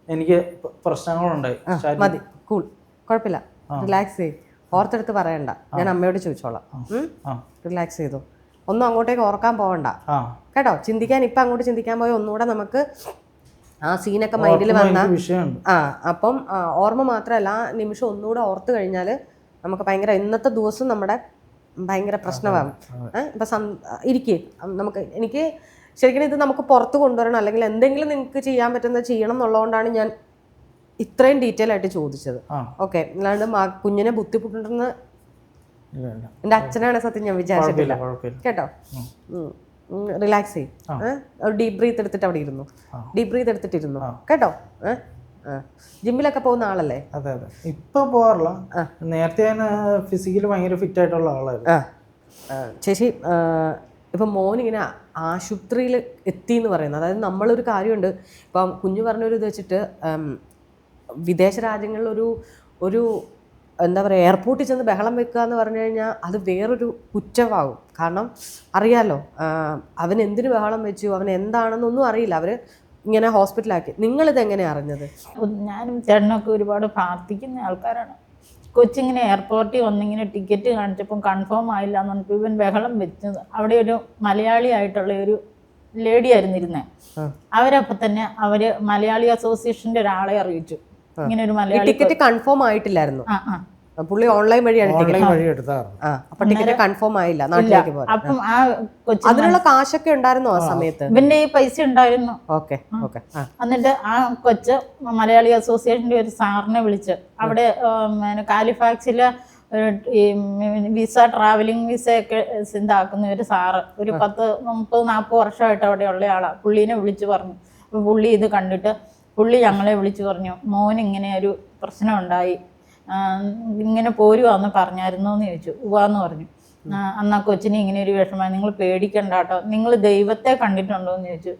എനിക്ക് പ്രശ്നങ്ങളുണ്ടായി. മതി, കൂൾ, കുഴപ്പമില്ല, റിലാക്സ് ചെയ്യും, ഓർത്തെടുത്ത് പറയണ്ട, ഞാൻ അമ്മയോട് ചോദിച്ചോളാം. റിലാക്സ് ചെയ്തു, ഒന്നും അങ്ങോട്ടേക്ക് ഓർക്കാൻ പോകണ്ട കേട്ടോ. ഇപ്പം അങ്ങോട്ട് ചിന്തിക്കാൻ പോയ ഒന്നുകൂടെ നമുക്ക് ആ സീനൊക്കെ മൈൻഡിൽ വന്ന അപ്പം ഓർമ്മ മാത്രമല്ല ആ നിമിഷം ഒന്നുകൂടെ ഓർത്ത് കഴിഞ്ഞാൽ നമുക്ക് ഭയങ്കര ഇന്നത്തെ ദിവസം നമ്മുടെ ഭയങ്കര പ്രശ്നമാകും. ഇപ്പം എനിക്ക് ശരിക്കും ഇത് നമുക്ക് പുറത്ത് കൊണ്ടുവരണം, അല്ലെങ്കിൽ എന്തെങ്കിലും നിങ്ങൾക്ക് ചെയ്യാൻ പറ്റുന്നത് ചെയ്യണം എന്നുള്ളതുകൊണ്ടാണ് ഞാൻ ഇത്രയും ഡീറ്റെയിൽ ആയിട്ട് ചോദിച്ചത്. ഓക്കെ, അല്ലാണ്ട് കുഞ്ഞിനെ ബുദ്ധിമുട്ടുണ്ടെന്ന് എൻ്റെ അച്ഛനാണ് സത്യം ഞാൻ വിചാരിച്ചിട്ടില്ല കേട്ടോ. റിലാക്സ് ചെയ്യും, ഡീപ് ബ്രീത്ത് എടുത്തിട്ട് അവിടെ ഇരുന്നു, ഡീപ് ബ്രീത്ത് എടുത്തിട്ടിരുന്നു കേട്ടോ. ജിമ്മിലൊക്കെ പോകുന്ന ആളല്ലേ? അതെ അതെ, ഇപ്പൊ പോകാറില്ല. നേരത്തെ ഞാൻ ഫിസിക്കലി ഭയങ്കര ഫിറ്റ് ആയിട്ടുള്ള ആളായിരുന്നു. ചേച്ചി ഇപ്പം മോനിങ്ങനെ ആശുപത്രിയിൽ എത്തി എന്ന് പറയുന്നത്, അതായത് നമ്മളൊരു കാര്യമുണ്ട്, ഇപ്പം കുഞ്ഞു പറഞ്ഞൊരു ഇത് വെച്ചിട്ട് വിദേശ രാജ്യങ്ങളിലൊരു എന്താ പറയുക, എയർപോർട്ടിൽ ചെന്ന് ബഹളം വെക്കുക എന്ന് പറഞ്ഞു കഴിഞ്ഞാൽ അത് വേറൊരു കുറ്റമാകും. കാരണം അറിയാലോ അവൻ എന്തിനു ബഹളം വെച്ചു, അവൻ എന്താണെന്നൊന്നും അറിയില്ല, അവർ ഇങ്ങനെ ഹോസ്പിറ്റലാക്കി. നിങ്ങളിത് എങ്ങനെയാണ് അറിഞ്ഞത്? ഞാനും ചേട്ടനൊക്കെ ഒരുപാട് പ്രാർത്ഥിക്കുന്ന ആൾക്കാരാണ്. കൊച്ചിങ്ങനെ എയർപോർട്ടിൽ വന്നിങ്ങനെ ടിക്കറ്റ് കാണിച്ചപ്പം കൺഫേം ആയില്ല എന്ന് പറഞ്ഞപ്പോൾ ഇവൻ ബഹളം വെച്ചത് അവിടെ ഒരു മലയാളി ആയിട്ടുള്ള ഒരു ലേഡി ആയിരുന്നു ഇരുന്നേ. അവരപ്പം തന്നെ മലയാളി അസോസിയേഷൻ്റെ ഒരാളെ അറിയിച്ചു, ഇങ്ങനെ ഒരു മലയാളി. ടിക്കറ്റ് കൺഫേം ആയിട്ടില്ലായിരുന്നു, പുള്ളി ഓൺലൈൻ വഴിയാണ് അപ്പൊ ടിക്കറ്റ് കൺഫേം ആയില്ല, നാട്ടിലേക്ക് പോകാൻ. അപ്പം ആ കൊച്ചു അതിനുള്ള കാശൊക്കെ ഉണ്ടായിരുന്നോ ആ സമയത്ത്? ഇവന്റെ ഈ പൈസ ഉണ്ടായിരുന്നു. ഓക്കെ. എന്നിട്ട് ആ കൊച്ച് മലയാളി അസോസിയേഷന്റെ ഒരു സാറിനെ വിളിച്ച് അവിടെ കാലിഫാക്സിലെ ഈ വിസ, ട്രാവലിംഗ് വിസയൊക്കെ ഇതാക്കുന്ന ഒരു സാറ്, ഒരു 30-40 വർഷമായിട്ട് അവിടെ ഉള്ള ആളാണ്. പുള്ളീനെ വിളിച്ച് പറഞ്ഞു. അപ്പം പുള്ളി ഇത് കണ്ടിട്ട് പുള്ളി ഞങ്ങളെ വിളിച്ച് പറഞ്ഞു, മോനിങ്ങനെ ഒരു പ്രശ്നം ഉണ്ടായി, ഇങ്ങനെ പോരുവാന്ന് പറഞ്ഞായിരുന്നോ എന്ന് ചോദിച്ചു. ഉവാന്ന് പറഞ്ഞു. അന്നാ കൊച്ചിന് ഇങ്ങനെ ഒരു വിഷമമായി, നിങ്ങൾ പേടിക്കണ്ട കേട്ടോ, നിങ്ങൾ ദൈവത്തെ കണ്ടിട്ടുണ്ടോ എന്ന് ചോദിച്ചു.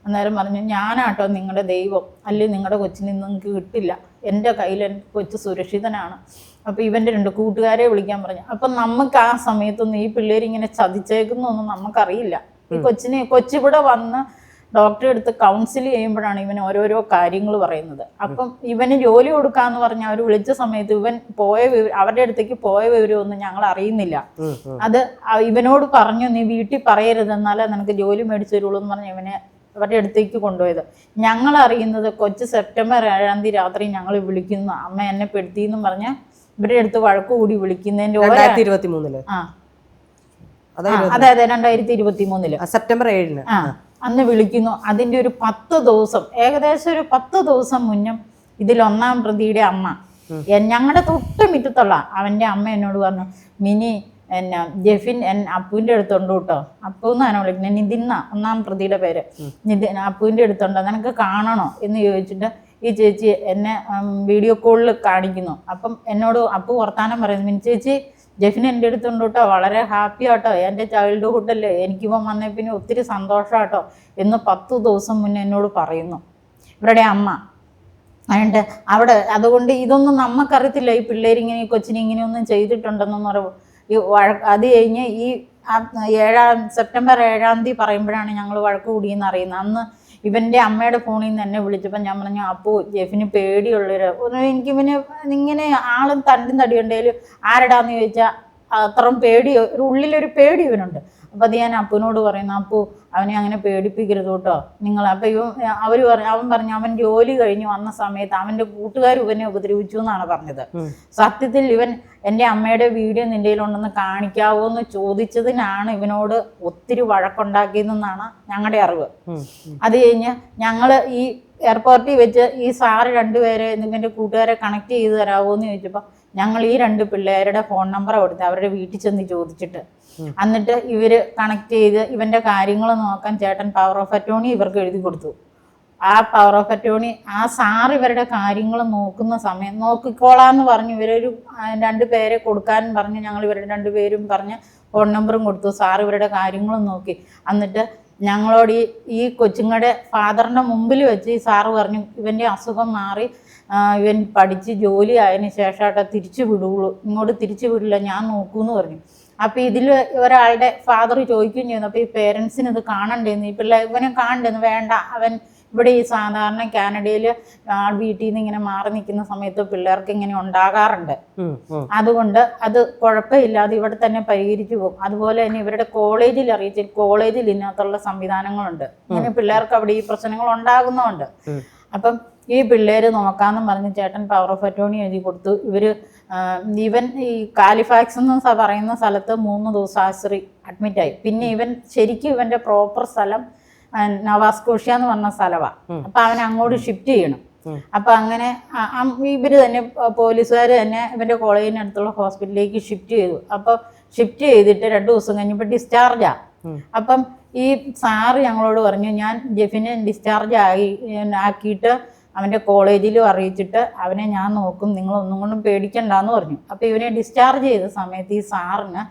അന്നേരം പറഞ്ഞു, ഞാനാട്ടോ നിങ്ങളുടെ ദൈവം, അല്ലെങ്കിൽ നിങ്ങളുടെ കൊച്ചിന് നിങ്ങൾക്ക് കിട്ടില്ല, എൻ്റെ കയ്യിൽ എൻ്റെ കൊച്ച് സുരക്ഷിതനാണ്. അപ്പോൾ ഇവൻ്റെ 2 കൂട്ടുകാരെ വിളിക്കാൻ പറഞ്ഞു. അപ്പം നമുക്ക് ആ സമയത്തൊന്നും ഈ പിള്ളേരിങ്ങനെ ചതിച്ചേക്കുന്നൊന്നും നമുക്കറിയില്ല. ഈ കൊച്ചിവിടെ വന്ന് ഡോക്ടറെ അടുത്ത് കൗൺസിൽ ചെയ്യുമ്പോഴാണ് ഇവൻ ഓരോരോ കാര്യങ്ങൾ പറയുന്നത്. അപ്പം ഇവന് ജോലി കൊടുക്കാന്ന് പറഞ്ഞ് അവർ വിളിച്ച സമയത്ത് ഇവൻ അവരുടെ അടുത്തേക്ക് പോയ വിവരമൊന്നും ഞങ്ങൾ അറിയുന്നില്ല. അത് ഇവനോട് പറഞ്ഞു, നീ വീട്ടിൽ പറയരുത്, എന്നാലേ നിനക്ക് ജോലി മേടിച്ചു തരുള്ളൂ എന്ന് പറഞ്ഞ് ഇവനെ അവരുടെ അടുത്തേക്ക് കൊണ്ടുപോയത്. ഞങ്ങൾ അറിയുന്നത് കൊച്ച് സെപ്റ്റംബർ 7-ാം തീയതി രാത്രി ഞങ്ങൾ വിളിക്കുന്നു, അമ്മ എന്നെ പെടുത്തിയെന്നും പറഞ്ഞ് ഇവരുടെ അടുത്ത് വഴക്ക് കൂടി വിളിക്കുന്നതിന്റെ 2023 അതെ 2023 സെപ്റ്റംബർ 7-ന് അന്ന് വിളിക്കുന്നു. അതിൻ്റെ ഒരു 10 ദിവസം, ഏകദേശം ഒരു 10 ദിവസം മുന്നും ഇതിൽ 1-ാം പ്രതിയുടെ അമ്മ, ഞങ്ങളുടെ തൊട്ട് മുറ്റത്തുള്ള അവൻ്റെ അമ്മ എന്നോട് പറഞ്ഞു, മിനി ജെഫിൻ അപ്പുവിൻ്റെ അടുത്തുണ്ട് കേട്ടോ, അപ്പു എന്നാണ് വിളിക്കുന്നത്, നിതിന്ന 1-ാം പ്രതിയുടെ പേര്, അപ്പുവിൻ്റെ അടുത്തുണ്ടോ, നിനക്ക് കാണണോ എന്ന് ചോദിച്ചിട്ട് ഈ ചേച്ചി എന്നെ വീഡിയോ കോളിൽ കാണിക്കുന്നു. അപ്പം എന്നോട് അപ്പു വർത്താനം പറയുന്നു, മിനി ചേച്ചി ജെഫിൻ എൻ്റെ അടുത്തുണ്ട് കേട്ടോ, വളരെ ഹാപ്പി ആട്ടോ, എൻ്റെ ചൈൽഡ്ഹുഡല്ലേ, എനിക്കിപ്പം വന്നേ പിന്നെ ഒത്തിരി സന്തോഷമാട്ടോ എന്ന് 10 ദിവസം മുന്നേ എന്നോട് പറയുന്നു ഇവരുടെ അമ്മ. അതുകൊണ്ട് അതുകൊണ്ട് ഇതൊന്നും നമുക്കറിയത്തില്ല, ഈ പിള്ളേരിങ്ങനെ ഈ കൊച്ചിനെ ഇങ്ങനെയൊന്നും ചെയ്തിട്ടുണ്ടെന്നൊന്നും പറയും. അത് കഴിഞ്ഞ് ഈ സെപ്റ്റംബർ 7-ാം തീയതി പറയുമ്പോഴാണ് ഞങ്ങൾ വഴക്ക് കൂടിയെന്ന് അറിയുന്നത്. അന്ന് ഇവൻ്റെ അമ്മയുടെ ഫോണിൽ നിന്ന് എന്നെ വിളിച്ചപ്പോൾ ഞാൻ പറഞ്ഞു, അപ്പോൾ ജെഫിന് എനിക്ക് ഇവന് ഇങ്ങനെ ആളും തണ്ടും തടിയുണ്ടെങ്കിലും ആരടാന്ന് ചോദിച്ചാൽ അത്രയും പേടി, ഒരു ഉള്ളിലൊരു പേടി ഇവനുണ്ട്. അപ്പം അത് ഞാൻ അപ്പുവിനോട് പറയുന്നു, അപ്പു അവനെ അങ്ങനെ പേടിപ്പിക്കരുത് കേട്ടോ നിങ്ങൾ. അപ്പം അവൻ പറഞ്ഞു അവൻ ജോലി കഴിഞ്ഞ് വന്ന സമയത്ത് അവൻ്റെ കൂട്ടുകാർ ഇവനെ ഉപദ്രവിച്ചു എന്നാണ് പറഞ്ഞത്. സത്യത്തിൽ ഇവൻ എൻ്റെ അമ്മയുടെ വീഡിയോ നിൻ്റെ കയ്യിലുണ്ടെന്ന് കാണിക്കാവോ എന്ന് ചോദിച്ചതിനാണ് ഇവനോട് ഒത്തിരി വഴക്കുണ്ടാക്കിയതെന്നാണ് ഞങ്ങളുടെ അറിവ്. അത് കഴിഞ്ഞ് ഞങ്ങൾ ഈ എയർപോർട്ടിൽ വെച്ച് ഈ സാറ് 2 പേരെ ഇവൻ്റെ കൂട്ടുകാരെ കണക്ട് ചെയ്ത് തരാമോ എന്ന് ചോദിച്ചപ്പോൾ ഞങ്ങൾ ഈ 2 പിള്ളേരുടെ ഫോൺ നമ്പർ കൊടുത്ത് അവരുടെ വീട്ടിൽ ചെന്ന് ചോദിച്ചിട്ട് എന്നിട്ട് ഇവര് കണക്ട് ചെയ്ത് ഇവന്റെ കാര്യങ്ങൾ നോക്കാൻ ചേട്ടൻ പവർ ഓഫ് അറ്റോർണി ഇവർക്ക് എഴുതി കൊടുത്തു. ആ പവർ ഓഫ് അറ്റോർണി ആ സാർ ഇവരുടെ കാര്യങ്ങൾ നോക്കുന്ന സമയം നോക്കിക്കോളാന്ന് പറഞ്ഞ് ഇവരൊരു 2 പേരെ കൊടുക്കാൻ പറഞ്ഞ് ഞങ്ങൾ ഇവരുടെ 2 പേരും പറഞ്ഞ് ഫോൺ നമ്പറും കൊടുത്തു. സാർ ഇവരുടെ കാര്യങ്ങളും നോക്കി. എന്നിട്ട് ഞങ്ങളോട് ഈ കൊച്ചുങ്ങളുടെ ഫാദറിൻ്റെ മുമ്പിൽ വെച്ച് ഈ സാറ് പറഞ്ഞു ഇവൻ്റെ അസുഖം മാറി ഇവൻ പഠിച്ച് ജോലി ആയതിന് ശേഷമായിട്ട് തിരിച്ചു വിടുള്ളൂ, ഇങ്ങോട്ട് തിരിച്ചു വിടില്ല, ഞാൻ നോക്കൂന്ന് പറഞ്ഞു. അപ്പോൾ ഇതിൽ ഒരാളുടെ ഫാദർ ചോദിക്കുകയും ചെയ്യുന്നു, അപ്പോൾ ഈ പേരൻസിന് ഇത് കാണണ്ടേന്ന്, ഈ ഇവനെ കാണണ്ടേന്ന്. വേണ്ട, അവൻ ഇവിടെ ഈ സാധാരണ കാനഡയിൽ വീട്ടിൽ നിന്ന് ഇങ്ങനെ മാറി നിൽക്കുന്ന സമയത്ത് പിള്ളേർക്ക് ഇങ്ങനെ ഉണ്ടാകാറുണ്ട്, അതുകൊണ്ട് അത് കുഴപ്പമില്ലാതെ ഇവിടെ തന്നെ പരിഹരിച്ചു പോകും. അതുപോലെ തന്നെ ഇവരുടെ കോളേജിൽ അറിയിച്ച് കോളേജിൽ ഇതിനകത്തുള്ള സംവിധാനങ്ങളുണ്ട്, ഇങ്ങനെ പിള്ളേർക്ക് അവിടെ ഈ പ്രശ്നങ്ങൾ ഉണ്ടാകുന്നുണ്ട്. അപ്പം ഈ പിള്ളേര് നോക്കാമെന്നും പറഞ്ഞ് ചേട്ടൻ പവർ ഓഫ് അറ്റോർണി എഴുതി കൊടുത്തു. ഇവൻ ഈ കാലിഫാക്സ് എന്ന് പറയുന്ന സ്ഥലത്ത് 3 ദിവസം ആശുപത്രി അഡ്മിറ്റായി. പിന്നെ ഇവൻ ശരിക്കും ഇവന്റെ പ്രോപ്പർ സ്ഥലം നവാസ്കോഷ്യ എന്ന് പറഞ്ഞ സ്ഥലമാണ്. അപ്പൊ അവനെ അങ്ങോട്ട് ഷിഫ്റ്റ് ചെയ്യണം. അപ്പൊ അങ്ങനെ ഇവര് തന്നെ പോലീസുകാർ തന്നെ ഇവന്റെ കോളേജിനടുത്തുള്ള ഹോസ്പിറ്റലിലേക്ക് ഷിഫ്റ്റ് ചെയ്തു. അപ്പൊ ഷിഫ്റ്റ് ചെയ്തിട്ട് 2 ദിവസം കഴിഞ്ഞപ്പോൾ ഡിസ്ചാർജാ. അപ്പം ഈ സാറ് ഞങ്ങളോട് പറഞ്ഞു ഞാൻ ജെഫിനെ ഡിസ്ചാർജ് ആക്കിയിട്ട് അവൻ്റെ കോളേജിലും അറിയിച്ചിട്ട് അവനെ ഞാൻ നോക്കും, നിങ്ങളൊന്നും കൊണ്ടും പേടിക്കണ്ടെന്ന് പറഞ്ഞു. അപ്പോൾ ഇവനെ ഡിസ്ചാർജ് ചെയ്ത സമയത്ത് ഈ സാറിന്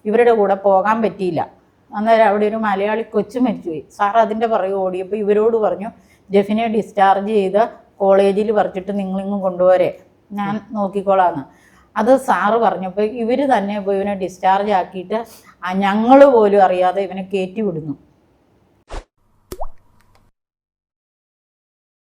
ഇവരുടെ കൂടെ പോകാൻ പറ്റിയില്ല. അന്നേരം അവിടെ ഒരു മലയാളി കൊച്ചു മരിച്ചുപോയി. സാർ അതിൻ്റെ പുറകെ ഓടിയപ്പോൾ ഇവരോട് പറഞ്ഞു ജെഫിനെ ഡിസ്ചാർജ് ചെയ്ത് കോളേജിൽ പറിച്ചിട്ട് നിങ്ങളിങ്ങ് കൊണ്ടുപോരെ, ഞാൻ നോക്കിക്കോളാന്ന്. അത് സാറ് പറഞ്ഞപ്പോൾ ഇവർ തന്നെ പോയി ഇവനെ ഡിസ്ചാർജ് ആക്കിയിട്ട് ഞങ്ങൾ പോലും അറിയാതെ ഇവനെ കയറ്റി വിടുന്നു.